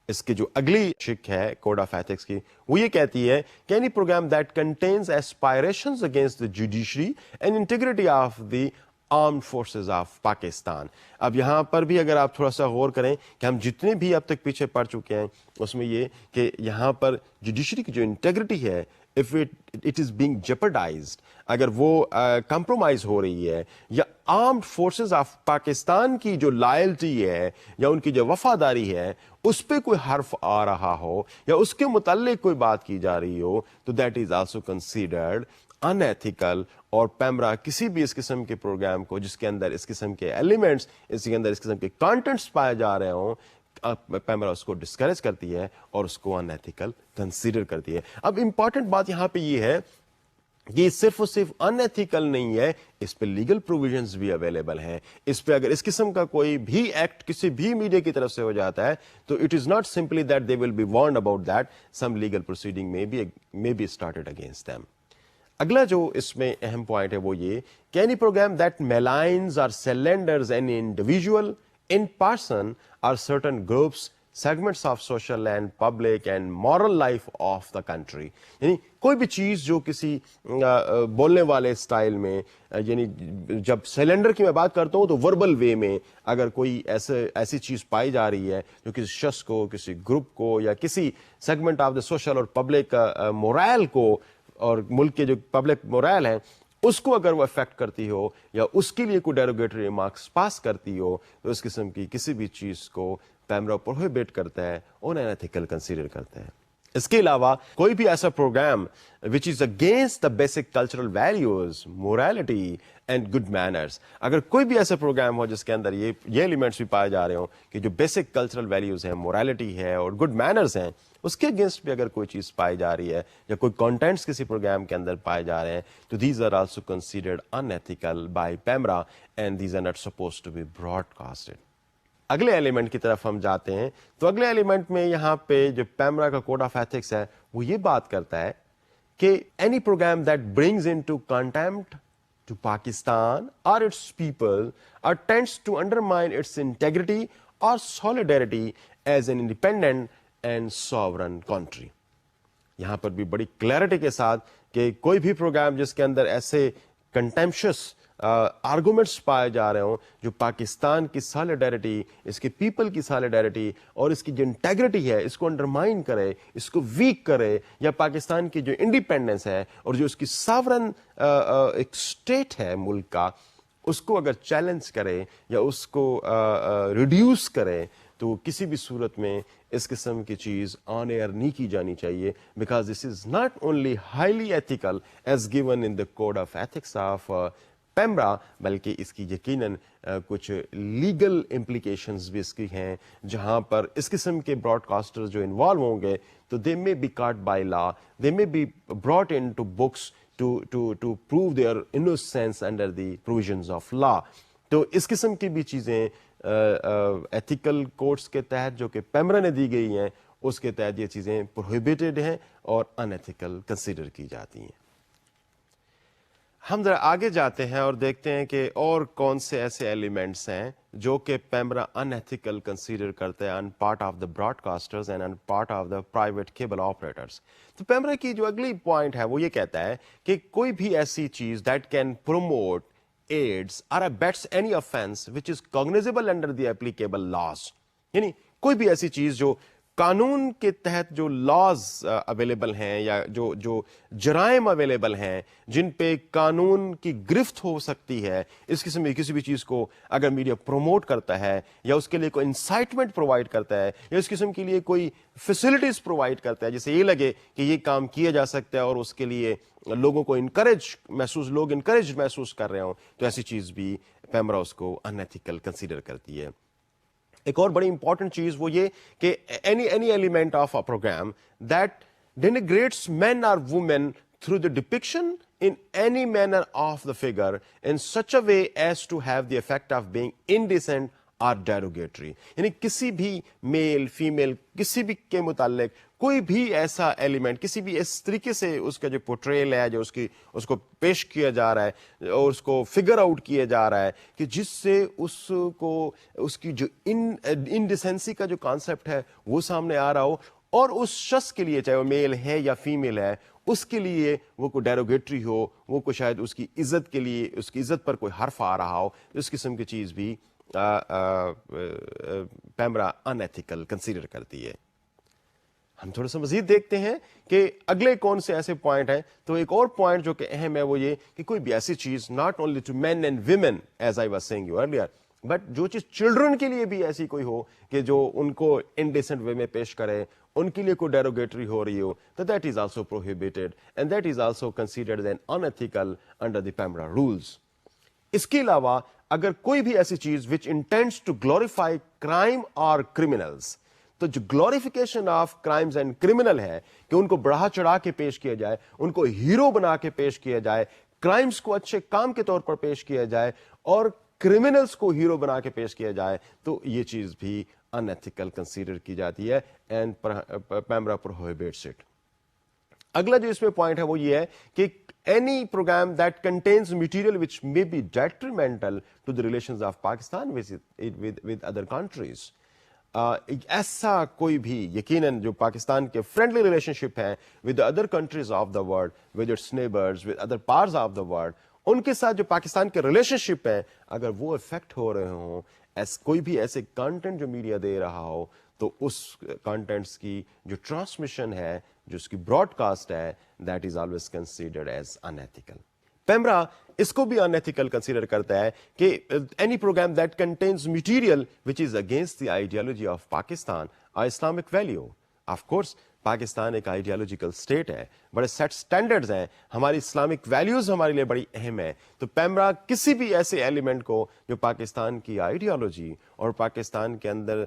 اس کی جو اگلی شک ہے کوڈ آف ایتھکس کی وہ یہ کہتی ہے کہ any program that contains aspirations against the judiciary and integrity of the armed forces of Pakistan. اب یہاں پر بھی اگر آپ تھوڑا سا غور کریں کہ ہم جتنے بھی اب تک پیچھے پڑ چکے ہیں اس میں یہ کہ یہاں پر جوڈیشری کی جو انٹیگریٹی ہے if it is being jeopardized, اگر وہ کمپرومائز ہو رہی ہے, یا آرمڈ فورسز آف پاکستان کی جو لائلٹی ہے یا ان کی جو وفاداری ہے اس پہ کوئی حرف آ رہا ہو یا اس کے متعلق کوئی بات کی جا رہی ہو, تو that is also considered in ethical. اور پیمرا کسی بھی اس قسم کے پروگرام کو جس کے اندر اس قسم کے ایلیمنٹس, اس کے اندر اس قسم کے کانٹینٹس پائے جا رہے ہوں, پیمرا اس کو ڈسکریج کرتی ہے اور اس کو ان ایتھیکل کنسیڈر کرتی ہے. اب امپورٹنٹ بات یہاں پہ یہ ہے کہ یہ صرف اور صرف ان ایتھیکل نہیں ہے, اس پہ لیگل پروویژنز بھی اویلیبل ہیں. اس پہ اگر اس قسم کا کوئی بھی ایکٹ کسی بھی میڈیا کی طرف سے ہو جاتا ہے تو it is not simply that they will be warned about that, some legal proceeding may be started against them. اگلا جو اس میں اہم پوائنٹ ہے وہ یہ کہ اینی پروگرام دیٹ میلائنز اور cylinders any individual, in person اور certain groups, segments of social and public and moral life of the country. یعنی کوئی بھی چیز جو کسی بولنے والے اسٹائل میں، یعنی جب سلینڈر کی میں بات کرتا ہوں تو وربل وے میں اگر کوئی ایسی چیز پائی جا رہی ہے جو کسی شخص کو، کسی گروپ کو یا کسی سیگمنٹ آف دا سوشل اور پبلک مورائل کو اور ملک کے جو پبلک مورائل ہیں اس کو اگر وہ افیکٹ کرتی ہو یا اس کے لیے کوئی ڈیروگیٹری ریمارکس پاس کرتی ہو تو اس قسم کی کسی بھی چیز کو پیمرا پروہیبٹ کرتا ہے اور ان ایتھیکل کنسیڈر کرتا ہے. اس کے علاوہ کوئی بھی ایسا program which is against the basic cultural values, morality and good manners, اگر کوئی بھی ایسا پروگرام ہو جس کے اندر یہ ایلیمنٹس بھی پائے جا رہے ہوں کہ جو بیسک کلچرل ویلیوز ہیں، مورالٹی ہے اور گڈ مینرز ہیں، اس کے اگینسٹ بھی اگر کوئی چیز پائی جا رہی ہے یا کوئی کانٹینٹس کسی پروگرام کے اندر پائے جا رہے ہیں تو these are also considered unethical by PEMRA and these are not suppose to be broadcasted. اگلے ایلیمنٹ کی طرف ہم جاتے ہیں تو اگلے ایلیمنٹ میں یہاں پہ جو پیمرا کا کوڈ آف ایتھکس ہے وہ یہ بات کرتا ہے کہ any program that brings into contempt to Pakistan اور اٹس پیپل اور tends to undermine its integrity اور solidarity as an independent and sovereign country. یہاں پر بھی بڑی کلیئرٹی کے ساتھ کہ کوئی بھی پروگرام جس کے اندر ایسے کنٹیمپشس آرگومنٹس پائے جا رہے ہوں جو پاکستان کی سالیڈیرٹی، اس کے پیپل کی سالیڈیرٹی اور اس کی جو انٹیگریٹی ہے اس کو انڈرمائن کرے، اس کو ویک کرے، یا پاکستان کی جو انڈیپینڈنس ہے اور جو اس کی ساورن ایک اسٹیٹ ہے ملک کا، اس کو اگر چیلنج کرے یا اس کو ریڈیوس کرے تو کسی بھی صورت میں اس قسم کی چیز آن ایئر نہیں کی جانی چاہیے، because this is not only highly ethical as given in the code of ethics of PEMRA, بلکہ اس کی یقیناً کچھ لیگل امپلیکیشنز بھی اس کی ہیں، جہاں پر اس قسم کے براڈ کاسٹرز جو انوالو ہوں گے تو they may be caught by law, they may be brought in to books to prove their innocence under the provisions of law. تو اس قسم کی بھی چیزیں ایتھیکل کوڈس کے تحت جو کہ پیمرا نے دی گئی ہیں اس کے تحت یہ چیزیں پروہیبیٹڈ ہیں اور ان ایتھیکل کنسیڈر کی جاتی ہیں. ہم ذرا آگے جاتے ہیں اور دیکھتے ہیں کہ اور کون سے ایسے ایلیمنٹس ہیں جو کہ پیمرا ان ایتھیکل کنسیڈر کرتے ہیں in part of the broadcasters and in part of the private cable operators. تو پیمرا کی جو اگلی پوائنٹ ہے وہ یہ کہتا ہے کہ کوئی بھی ایسی چیز دیٹ کین پروموٹ ایڈس اور abets any offense which is cognizable under the applicable laws. یعنی کوئی بھی ایسی چیز جو قانون کے تحت جو لاز اویلیبل ہیں یا جو جرائم اویلیبل ہیں جن پہ قانون کی گرفت ہو سکتی ہے، اس قسم کی کسی بھی چیز کو اگر میڈیا پروموٹ کرتا ہے یا اس کے لیے کوئی انسائٹمنٹ پرووائڈ کرتا ہے یا اس قسم کے لیے کوئی فیسلٹیز پرووائڈ کرتا ہے جسے یہ لگے کہ یہ کام کیا جا سکتا ہے اور اس کے لیے لوگوں کو لوگ انکریج محسوس کر رہے ہوں، تو ایسی چیز بھی پیمرا اس کو ان ایتھیکل کنسیڈر کرتی ہے. ایک اور بڑی امپورٹنٹ چیز وہ یہ کہ any element of a program that denigrates men or women through the depiction in any manner of the figure in such a way as to have the effect of being indecent or derogatory. یعنی کسی بھی male female کسی بھی کے متعلق کوئی بھی ایسا ایلیمنٹ کسی بھی اس طریقے سے اس کا جو پورٹریل ہے جو اس کو پیش کیا جا رہا ہے اور اس کو فگر آؤٹ کیا جا رہا ہے کہ جس سے اس کی جو انڈیسنسی کا جو کانسیپٹ ہے وہ سامنے آ رہا ہو اور اس شخص کے لیے چاہے وہ میل ہے یا فیمیل ہے اس کے لیے وہ کوئی ڈیروگیٹری ہو، وہ کوئی شاید اس کی عزت کے لیے اس کی عزت پر کوئی حرف آ رہا ہو، اس قسم کی چیز بھی پیمرا ان ایتھیکل کنسیڈر کرتی ہے. ہم تھوڑا سا مزید دیکھتے ہیں کہ اگلے کون سے ایسے پوائنٹ ہیں. تو ایک اور پوائنٹ جو کہ اہم ہے وہ یہ کہ کوئی بھی ایسی چیز not only to men and women as I was saying you earlier, but جو چیز چلڈرن کے لیے بھی ایسی کوئی ہو کہ جو ان کو انڈیسنٹ وے میں پیش کرے، ان کے لیے کوئی ڈیروگیٹری ہو رہی ہو، تو that is also prohibited and that is also considered an unethical under the PEMRA rules. اس کے علاوہ اگر کوئی بھی ایسی چیز which intends to glorify crime اور کریمنلز، تو جو glorification of crimes and criminal ہے کہ ان کو بڑھا چڑھا کے پیش کیا جائے، ان کو ہیرو بنا کے پیش کیا جائے، کرائمز کو اچھے کام کے طور پر پیش کیا جائے اور کرمنلز کو ہیرو بنا کے پیش کیا جائے، تو یہ چیز بھی ان ایتھیکل کنسیڈر کی جاتی ہے اینڈ پیمرا پروہیبٹس اٹ. اگلا جو اس میں پوائنٹ ہے وہ یہ ہے کہ any program that contains material which may be detrimental to the relations of Pakistan with other countries. ایسا کوئی بھی یقیناً جو پاکستان کے فرینڈلی ریلیشن شپ ہیں with other countries of the world, with its neighbours, with other parts of the world, ان کے ساتھ جو پاکستان کے ریلیشن شپ ہیں اگر وہ افیکٹ ہو رہے ہوں، کوئی بھی ایسے کانٹینٹ جو میڈیا دے رہا ہو، تو اس کانٹینٹس کی جو ٹرانسمیشن ہے، جو اس کی براڈ کاسٹ ہے، that is always considered as unethical. PEMRA اس کو بھی انیتھیکل کنسیڈر کرتا ہے کہ any program that contains material which is against the ideology of Pakistan اور Islamic value. Of course Pakistan ایک آئیڈیالوجیکل اسٹیٹ ہے، بڑے سیٹ سٹینڈرڈز ہیں، ہماری اسلامک ویلیوز ہمارے لیے بڑی اہم ہے. تو پیمرا کسی بھی ایسے ایلیمنٹ کو جو پاکستان کی آئیڈیالوجی اور پاکستان کے اندر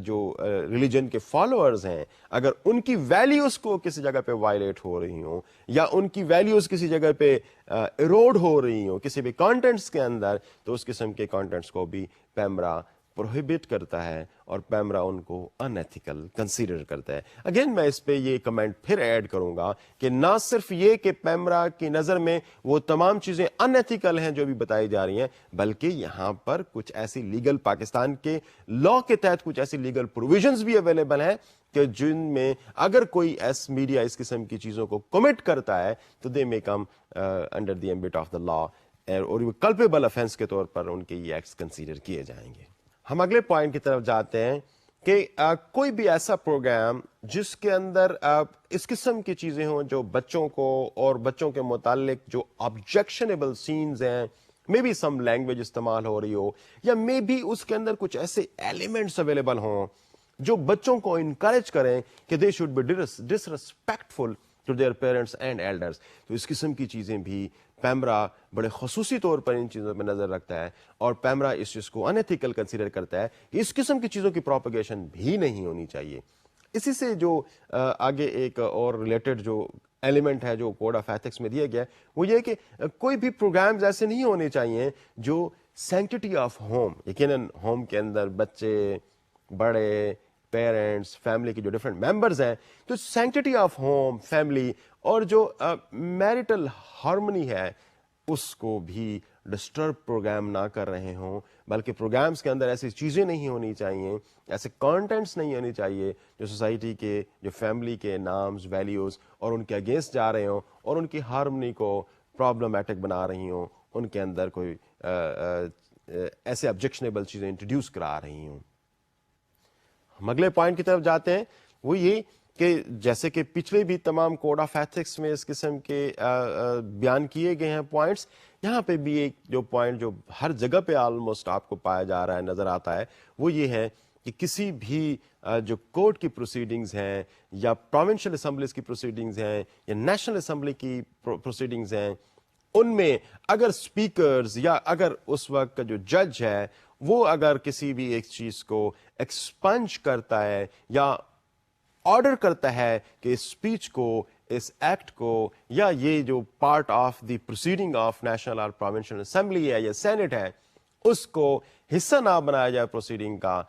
جو ریلیجن کے فالوورز ہیں، اگر ان کی ویلیوز کو کسی جگہ پہ وائلیٹ ہو رہی ہوں یا ان کی ویلیوز کسی جگہ پہ ایروڈ ہو رہی ہوں کسی بھی کانٹینٹس کے اندر، تو اس قسم کے کانٹینٹس کو بھی پیمرا پروہیبٹ کرتا ہے اور پیمرا ان کو ان ایتھیکل کنسیڈر کرتا ہے. اگین میں اس پہ یہ کمنٹ پھر ایڈ کروں گا کہ نہ صرف یہ کہ پیمرا کی نظر میں وہ تمام چیزیں ان ایتھیکل ہیں جو بھی بتائی جا رہی ہیں، بلکہ یہاں پر کچھ ایسی لیگل پاکستان کے لا کے تحت کچھ ایسی لیگل پروویژنز بھی اویلیبل ہیں کہ جن میں اگر کوئی ایس میڈیا اس قسم کی چیزوں کو کمٹ کرتا ہے تو they may come under the ambit of the law, اور کلپیبل افینس کے طور پر ان کے یہ ایکٹس کنسیڈر کیے جائیں گے. ہم اگلے پوائنٹ کی طرف جاتے ہیں کہ کوئی بھی ایسا پروگرام جس کے اندر اس قسم کی چیزیں ہوں جو بچوں کو اور بچوں کے متعلق جو آبجیکشنیبل سینز ہیں، مے بی سم لینگویج استعمال ہو رہی ہو، یا مے بی اس کے اندر کچھ ایسے ایلیمنٹس اویلیبل ہوں جو بچوں کو انکریج کریں کہ they should be disrespectful to their parents and elders. تو اس قسم کی چیزیں بھی پیمرا بڑے خصوصی طور پر ان چیزوں پہ نظر رکھتا ہے، اور پیمرا اس چیز کو انیتھیکل کنسیڈر کرتا ہے کہ اس قسم کی چیزوں کی پروپیگیشن بھی نہیں ہونی چاہیے. اسی سے جو آگے ایک اور ریلیٹڈ جو ایلیمنٹ ہے جو کوڈ آف ایتھکس میں دیا گیا ہے، وہ یہ کہ کوئی بھی پروگرامز ایسے نہیں ہونے چاہیے جو سینکٹیٹی آف ہوم، یقیناً ہوم کے اندر بچے، بڑے، پیرنٹس، فیملی کے جو ڈفرینٹ ممبرز ہیں، تو سینکٹیٹی آف ہوم، فیملی اور جو میرٹل ہارمنی ہے اس کو بھی ڈسٹرب پروگرام نہ کر رہے ہوں، بلکہ پروگرامز کے اندر ایسی چیزیں نہیں ہونی چاہیے، ایسے کانٹینٹس نہیں ہونی چاہیے جو سوسائٹی کے، جو فیملی کے نامز، ویلیوز اور ان کے اگینسٹ جا رہے ہوں اور ان کی ہارمنی کو پرابلمیٹک بنا رہی ہوں، ان کے اندر کوئی ایسے آبجیکشنیبل چیزیں انٹروڈیوس کرا رہی ہوں. ہم اگلے پوائنٹ کی طرف جاتے ہیں، وہ یہ کہ جیسے کہ پچھلے بھی تمام کوڈ آف ایتھکس میں اس قسم کے بیان کیے گئے ہیں پوائنٹس، یہاں پہ بھی ایک جو پوائنٹ جو ہر جگہ پہ آلموسٹ آپ کو پایا جا رہا ہے، نظر آتا ہے، وہ یہ ہے کہ کسی بھی جو کورٹ کی پروسیڈنگز ہیں یا پروونشل اسمبلیز کی پروسیڈنگز ہیں یا نیشنل اسمبلی کی پروسیڈنگز ہیں، ان میں اگر اسپیکرز یا اگر اس وقت کا جو جج ہے وہ اگر کسی بھی ایک چیز کو ایکسپنج کرتا ہے یا آرڈر کرتا ہے کہ اس اسپیچ کو، اس ایکٹ کو، یا یہ جو part of the proceeding of national اور پروونشل اسمبلی ہے یا سینٹ ہے، اس کو حصہ نہ بنایا جائے پروسیڈنگ کا،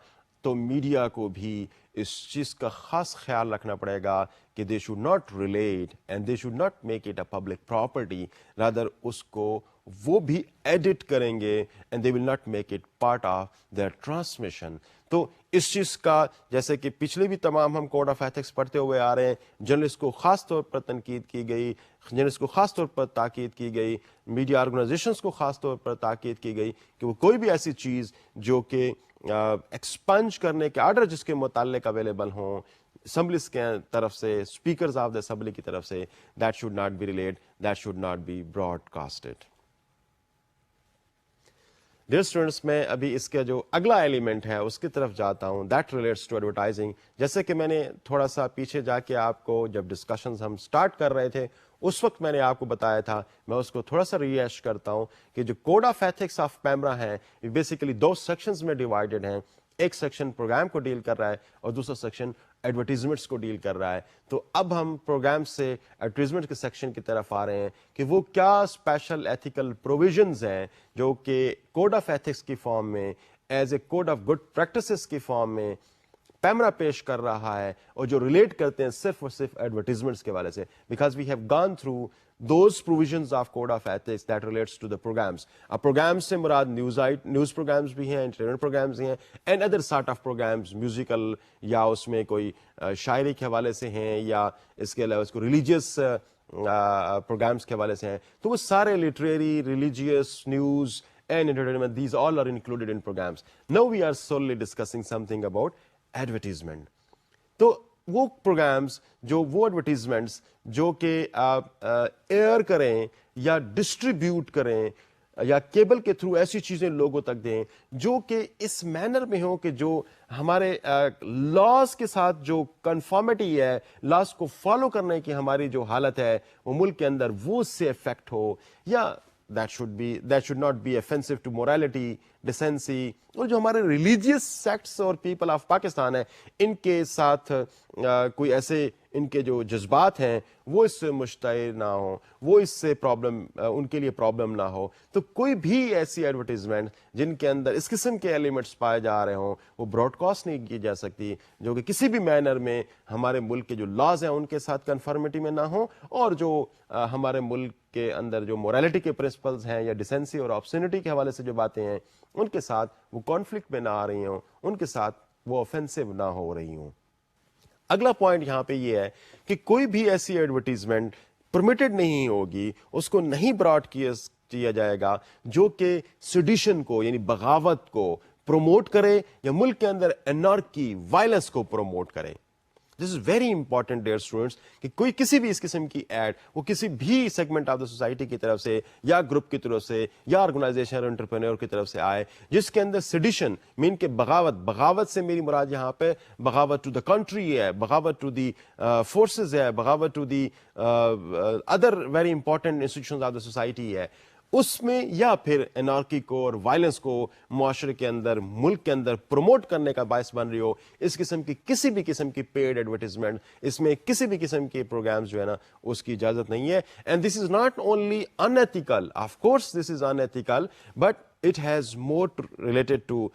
تو میڈیا کو بھی اس چیز کا خاص خیال رکھنا پڑے گا کہ they should not relate and they should not make it a public property, rather اس کو وہ بھی ایڈٹ کریں گے and they will not make it part of their transmission. تو اس چیز کا جیسے کہ پچھلے بھی تمام ہم کوڈ آف ایتھکس پڑھتے ہوئے آ رہے ہیں، جرنلسٹ کو خاص طور پر تنقید کی گئی، جرنلسٹ کو خاص طور پر تاکید کی گئی، میڈیا آرگنائزیشنز کو خاص طور پر تاکید کی گئی کہ وہ کوئی بھی ایسی چیز جو کہ ایکسپنج کرنے کے آرڈر جس کے متعلق اویلیبل ہوں اسمبلیز کے طرف سے، اسپیکرز آف دا اسمبلی کی طرف سے، that should not be relayed, that should not be broadcasted. Dear students, میں ابھی اس کا جو اگلا ایلیمنٹ ہے اس کی طرف جاتا ہوں، دیٹ ریلیٹس ٹو ایڈورٹائزنگ. جیسے کہ میں نے تھوڑا سا پیچھے جا کے آپ کو جب ڈسکشنز ہم سٹارٹ کر رہے تھے اس وقت میں نے آپ کو بتایا تھا، میں اس کو تھوڑا سا ریہیش کرتا ہوں کہ جو code of ethics of PEMRA ہیں یہ بیسیکلی دو سیکشنز میں ڈیوائیڈڈ ہیں. ایک سیکشن پروگرام کو ڈیل کر رہا ہے اور دوسرا سیکشن ایڈورٹیزمنٹس کو ڈیل کر رہا ہے. تو اب ہم پروگرام سے ایڈورٹیزمنٹ کے سیکشن کی طرف آ رہے ہیں کہ وہ کیا اسپیشل ایتھیکل پروویژنز ہیں جو کہ کوڈ آف ایتھکس کی فارم میں، as a code of good practices کی فارم میں پیمرا پیش کر رہا ہے اور جو ریلیٹ کرتے ہیں صرف اور صرف ایڈورٹیزمنٹس کے والے سے, because we have gone through those provisions of code of ethics that relates to the programs. اب programs سے مراد نیوز programs بھی ہیں, entertainment programs بھی ہیں, and other sort of programs, musical یا اس میں کوئی شاعری کے حوالے سے ہیں یا اس کے علاوہ اس کو ریلیجیس programs کے حوالے سے ہیں, تو وہ سارے literary, religious, news and entertainment, these all are included in programs. Now we are solely discussing something about advertisement. تو وہ پروگرامز جو وہ ایڈورٹیزمنٹس جو کہ ایئر کریں یا ڈسٹریبیوٹ کریں یا کیبل کے تھرو ایسی چیزیں لوگوں تک دیں جو کہ اس مینر میں ہو کہ جو ہمارے لاز کے ساتھ جو کنفارمیٹی ہے, لاز کو فالو کرنے کی ہماری جو حالت ہے وہ ملک کے اندر وہ اس سے افیکٹ ہو, یا that should not be offensive to morality, decency, اور جو ہمارے ریلیجیس سیکٹس اور پیپل آف پاکستان ہیں ان کے ساتھ کوئی ایسے ان کے جو جذبات ہیں وہ اس سے مشتعل نہ ہوں, وہ اس سے پرابلم ان کے لیے پرابلم نہ ہو, تو کوئی بھی ایسی ایڈورٹیزمنٹ جن کے اندر اس قسم کے ایلیمنٹس پائے جا رہے ہوں وہ براڈ کاسٹ نہیں کی جا سکتی, جو کہ کسی بھی مینر میں ہمارے ملک کے جو لاز ہیں ان کے ساتھ کنفرمٹی میں نہ ہوں, اور جو ہمارے ملک کے اندر جو مورالٹی کے پرنسپلز ہیں یا ڈیسنسی اور آبسینٹی کے حوالے سے جو باتیں ہیں ان کے ساتھ وہ کانفلکٹ میں نہ آ رہی ہوں, ان کے ساتھ وہ آفینسو نہ ہو رہی ہوں. اگلا پوائنٹ یہاں پہ یہ ہے کہ کوئی بھی ایسی ایڈورٹیزمنٹ پرمیٹڈ نہیں ہوگی, اس کو نہیں براڈ کیا جائے گا جو کہ سیڈیشن کو یعنی بغاوت کو پروموٹ کرے یا ملک کے اندر انارکی, وائلنس کو پروموٹ کرے. This is very important dear students کہ کوئی کسی بھی اس قسم کی ایڈ وہ کسی بھی سیگمنٹ آف دا سوسائٹی کی طرف سے یا گروپ کی طرف سے یا آرگنائزیشن اور انٹرپرینور کی طرف سے آئے جس کے اندر سیڈیشن مین کے بغاوت سے میری مراد یہاں پہ بغاوت ٹو دا کنٹری ہے, بغاوت ٹو دی فورسز ہے, بغاوت to the other very important institutions of the society ہے, اس میں یا پھر انارکی کو اور وائلنس کو معاشرے کے اندر ملک کے اندر پروموٹ کرنے کا باعث بن رہی ہو, اس قسم کی کسی بھی قسم کی پیڈ ایڈورٹیزمنٹ, اس میں کسی بھی قسم کے پروگرامز جو ہے نا اس کی اجازت نہیں ہے. And this is not only unethical, of course this is unethical, but it has more related to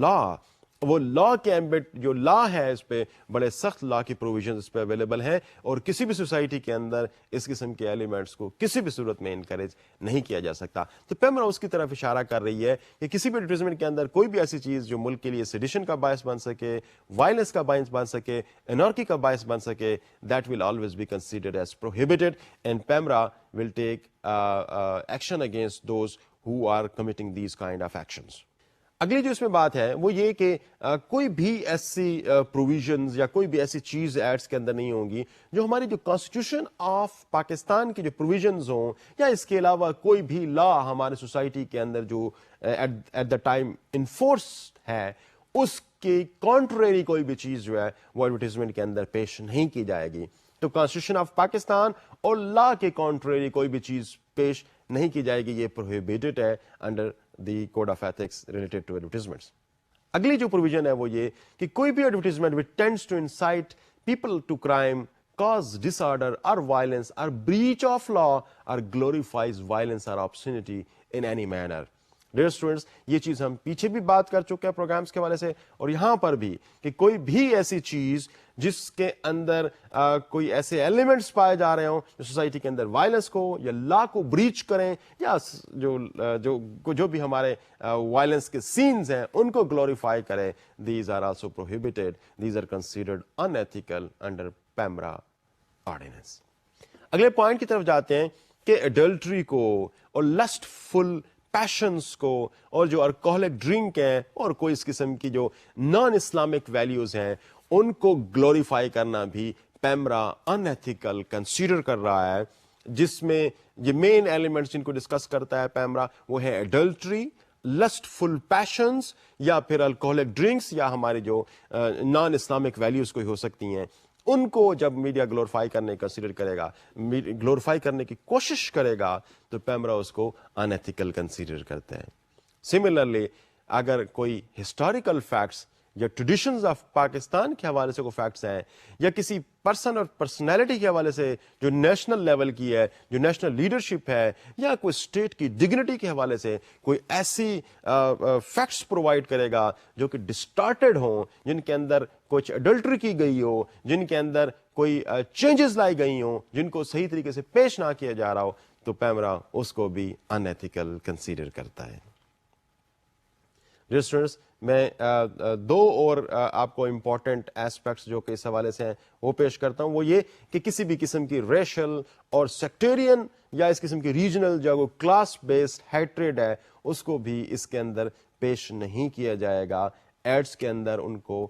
law. وہ لا کے ایمبٹ جو لا ہے اس پہ بڑے سخت لا کی پروویژنز اس پہ اویلیبل ہیں, اور کسی بھی سوسائٹی کے اندر اس قسم کے ایلیمنٹس کو کسی بھی صورت میں انکریج نہیں کیا جا سکتا. تو پیمرا اس کی طرف اشارہ کر رہی ہے کہ کسی بھی ایڈورٹیزمنٹ کے اندر کوئی بھی ایسی چیز جو ملک کے لیے سیڈیشن کا باعث بن سکے, وائلنس کا باعث بن سکے, انارکی کا باعث بن سکے, that will always be considered as prohibited, and PEMRA will take action against those who are committing these kind of actions. اگلی جو اس میں بات ہے وہ یہ کہ کوئی بھی ایسی پروویژنز یا کوئی بھی ایسی چیز ایڈس کے اندر نہیں ہوں گی جو ہماری جو کانسٹیٹیوشن آف پاکستان کی جو پروویژنز ہوں یا اس کے علاوہ کوئی بھی لا ہمارے سوسائٹی کے اندر جو ایٹ دا ٹائم انفورس ہے اس کے کانٹریری کوئی بھی چیز جو ہے وہ ایڈورٹیزمنٹ کے اندر پیش نہیں کی جائے گی. تو کانسٹیٹیوشن آف پاکستان اور لا کے کانٹریری کوئی بھی چیز پیش نہیں کی جائے گی, یہ پروہیبٹڈ ہے under the code of ethics related to advertisements. اگلی جو پروویژن ہے وہ یہ کہ کوئی بھی advertisement which tends to incite people to crime, cause disorder or violence or breach of law or glorifies violence or obscenity in any manner. Dear students, یہ چیز ہم پیچھے بھی بات کر چکے ہیں پروگرامز کے حوالے سے, اور یہاں پر بھی کہ کوئی بھی ایسی چیز جس کے اندر کوئی ایسے ایلیمنٹس پائے جا رہے ہوں جو سوسائٹی کے اندر وائلنس کو یا لا کو بریچ کریں یا جو بھی ہمارے وائلنس کے سینز ہیں ان کو گلوریفائی کرے, these are also prohibited, these are considered unethical under PEMRA ordinance. اگلے پوائنٹ کی طرف جاتے ہیں کہ ایڈلٹری کو اور لسٹ فل پیشنس کو اور جو الکوہلک ڈرنک ہے اور کوئی اس قسم کی جو نان اسلامک ویلیوز ہیں ان کو گلوریفائی کرنا بھی پیمرا ان ایتھیکل کنسیڈر کر رہا ہے, جس میں یہ مین ایلیمنٹس جن کو ڈسکس کرتا ہے پیمرا وہ ہے ایڈلٹری, لسٹ فل پیشنس یا پھر الکوہلک ڈرنکس یا ہماری جو نان اسلامک ویلیوز کوئی ہو سکتی ہیں, ان کو جب میڈیا گلوریفائی کرنے کنسیڈر کرے گا, گلوریفائی کرنے کی کوشش کرے گا تو پیمرا اس کو انیتھیکل کنسیڈر کرتے ہیں. سملرلی اگر کوئی ہسٹوریکل فیکٹس یا ٹریڈیشنز آف پاکستان کے حوالے سے کوئی فیکٹس ہیں, یا کسی پرسن اور پرسنالٹی کے حوالے سے جو نیشنل لیول کی ہے, جو نیشنل لیڈرشپ ہے, یا کوئی اسٹیٹ کی ڈگنیٹی کے حوالے سے کوئی ایسی فیکٹس پرووائڈ کرے گا جو کہ ڈسٹارٹیڈ ہوں, جن کے اندر کچھ اڈلٹری کی گئی ہو, جن کے اندر کوئی چینجز لائی گئی ہوں, جن کو صحیح طریقے سے پیش نہ کیا جا رہا ہو, تو پیمرا اس کو بھی ان ایتھیکل کنسیڈر کرتا ہے. ڈیئر اسٹوڈنٹس, میں دو اور آپ کو امپورٹنٹ ایسپیکٹس جو کہ اس حوالے سے ہیں وہ پیش کرتا ہوں. وہ یہ کہ کسی بھی قسم کی ریشل اور سیکٹیرین یا اس قسم کی ریجنل جو کلاس بیسڈ ہیٹریڈ ہے اس کو بھی اس کے اندر پیش نہیں کیا جائے گا, ایڈس کے اندر ان کو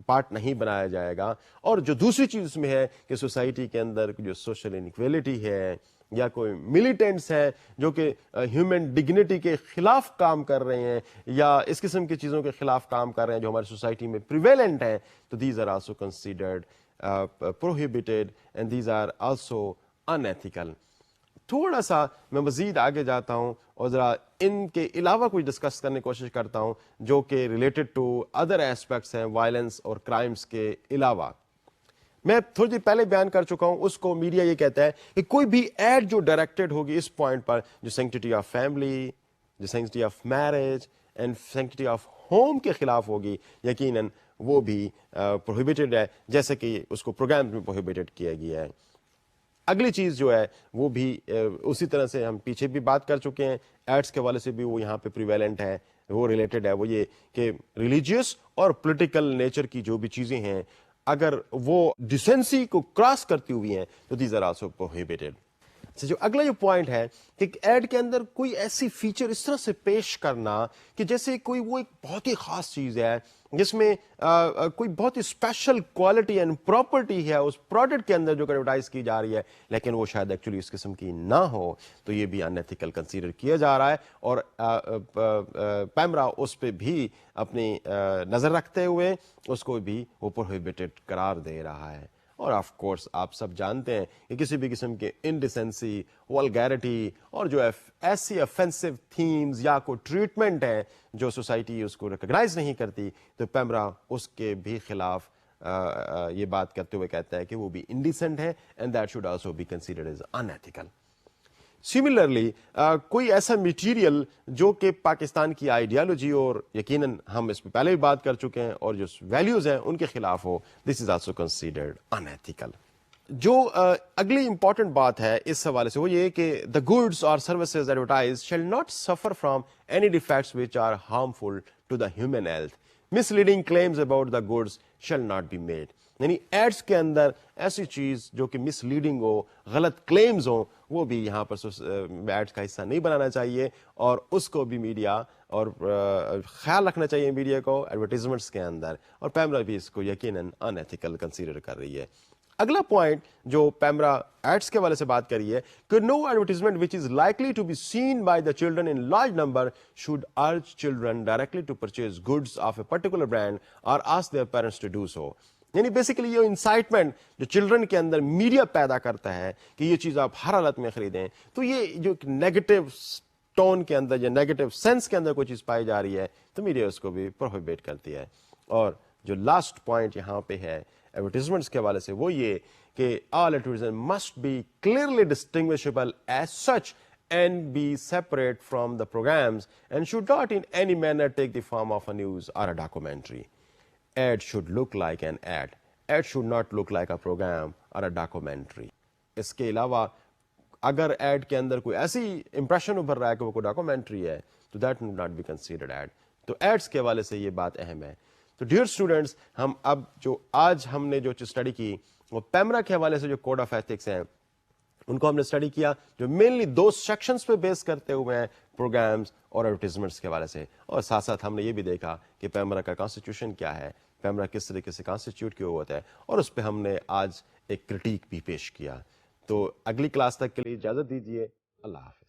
پارٹ نہیں بنایا جائے گا. اور جو دوسری چیز اس میں ہے کہ سوسائٹی کے اندر جو سوشل انیکویلٹی ہے, یا کوئی ملیٹنٹس ہیں جو کہ ہیومن ڈگنیٹی کے خلاف کام کر رہے ہیں, یا اس قسم کی چیزوں کے خلاف کام کر رہے ہیں جو ہماری سوسائٹی میں پریویلنٹ ہیں, تو these are also considered prohibited and these are also unethical. تھوڑا سا میں مزید آگے جاتا ہوں اور ذرا ان کے علاوہ کچھ ڈسکس کرنے کی کوشش کرتا ہوں جو کہ ریلیٹڈ ٹو ادر ایسپیکٹس ہیں وائلنس اور کرائمس کے علاوہ. میں تھوڑی دیر پہلے بیان کر چکا ہوں, اس کو میڈیا یہ کہتا ہے کہ کوئی بھی ایڈ جو ڈائریکٹڈ ہوگی اس پوائنٹ پر, جو سینکٹیٹی آف فیملی, جو sanctity of marriage and sanctity of home کے خلاف ہوگی, یقیناً وہ بھی پروہیبٹڈ ہے, جیسے کہ اس کو پروگرامز میں پروہیبٹڈ کیا گیا ہے. اگلی چیز جو ہے وہ بھی اسی طرح سے ہم پیچھے بھی بات کر چکے ہیں, ایڈس کے حوالے سے بھی وہ یہاں پہ پریویلنٹ ہے, وہ ریلیٹڈ ہے. وہ یہ کہ ریلیجیس اور پولیٹیکل نیچر کی جو بھی چیزیں ہیں اگر وہ ڈیسنسی کو کراس کرتی ہوئی ہیں تو دیز آر آلسو پروہیبٹڈ. جو اگلا جو پوائنٹ ہے کہ ایڈ کے اندر کوئی ایسی فیچر اس طرح سے پیش کرنا کہ جیسے کوئی وہ ایک بہت ہی خاص چیز ہے جس میں کوئی بہت ہی اسپیشل کوالٹی اینڈ پراپرٹی ہے اس پروڈکٹ کے اندر جو ایڈورٹائز کی جا رہی ہے, لیکن وہ شاید ایکچولی اس قسم کی نہ ہو, تو یہ بھی ان ایتھیکل کنسیڈر کیا جا رہا ہے. اور پیمرا اس پہ بھی اپنی نظر رکھتے ہوئے اس کو بھی وہ پروہیبٹڈ قرار دے رہا ہے. اور آف کورس آپ سب جانتے ہیں کہ کسی بھی قسم کے انڈیسنسی, ولگیرٹی اور جو ایسی افینسو تھیمز یا کوئی ٹریٹمنٹ ہے جو سوسائٹی اس کو ریکگنائز نہیں کرتی, تو پیمرا اس کے بھی خلاف یہ بات کرتے ہوئے کہتا ہے کہ وہ بھی انڈیسنٹ ہے and that should also be considered as unethical. Similarly کوئی ایسا میٹیریل جو کہ پاکستان کی آئیڈیالوجی, اور یقیناً ہم اس پہ پہلے بھی بات کر چکے ہیں, اور جو ویلیوز ہیں ان کے خلاف ہو, this is also considered unethical. جو اگلی امپورٹنٹ بات ہے اس حوالے سے وہ یہ کہ دا گڈس اور services advertise shall not suffer from any defects which are harmful to the human health. Misleading claims about the goods shall not be made. یعنی ایڈس کے اندر ایسی چیز جو کہ مس لیڈنگ ہو, غلط کلیمز ہوں, وہ بھی یہاں پر ایڈس کا حصہ نہیں بنانا چاہیے, اور اس کو بھی میڈیا اور خیال رکھنا چاہیے میڈیا کو ایڈورٹیزمنٹس کے اندر. اور پیمرا بھی اس کو یقیناً ان ایتھیکل کنسیڈر کر رہی ہے. اگلا پوائنٹ جو پیمرا ایڈس کے حوالے سے بات کری ہے کہ no advertisement which is likely to be seen by the children in large number should urge children directly to purchase goods of a particular brand or ask their parents to do so. یعنی basically یہ incitement جو children کے اندر media پیدا کرتا ہے کہ یہ چیز آپ ہر حالت میں خریدیں, تو یہ جو نیگیٹو ٹون کے اندر یا نیگیٹو سینس کے اندر کوئی چیز پائی جا رہی ہے تو میڈیا اس کو بھی پروہیبٹ کرتی ہے. اور جو لاسٹ پوائنٹ یہاں پہ ہے ایڈورٹیزمنٹس کے حوالے سے وہ یہ کہ all advertisement must be clearly distinguishable as such and be separate from the programs and should not in any manner take the form of a news or a documentary. Ad should look like an ad. Ad should not look like a program or a documentary. اس کے علاوہ اگر add کے اندر کوئی ایسی impression ابھر رہا ہے کہ وہ کوئی ڈاکومنٹری ہے تو that would not be considered ad. تو ایڈس کے حوالے سے یہ بات اہم ہے. تو ڈیئر اسٹوڈینٹس, ہم اب جو آج ہم نے جو اسٹڈی کی وہ پیمرا کے حوالے سے جو کوڈ آف ایتھکس ہیں ان کو ہم نے اسٹڈی کیا جو مینلی دو سیکشنز پہ بیس کرتے ہوئے ہیں, پروگرامز اور ایڈورٹیزمنٹس کے حوالے سے. اور ساتھ ساتھ ہم نے یہ بھی دیکھا کہ پیمرا کا کانسٹیٹیوشن کیا ہے, پیمرا کس طریقے سے کانسٹیٹیوٹ کیا ہوا ہے, اور اس پہ ہم نے آج ایک کرٹیک بھی پیش کیا. تو اگلی کلاس تک کے لیے اجازت دیجیے. اللہ حافظ.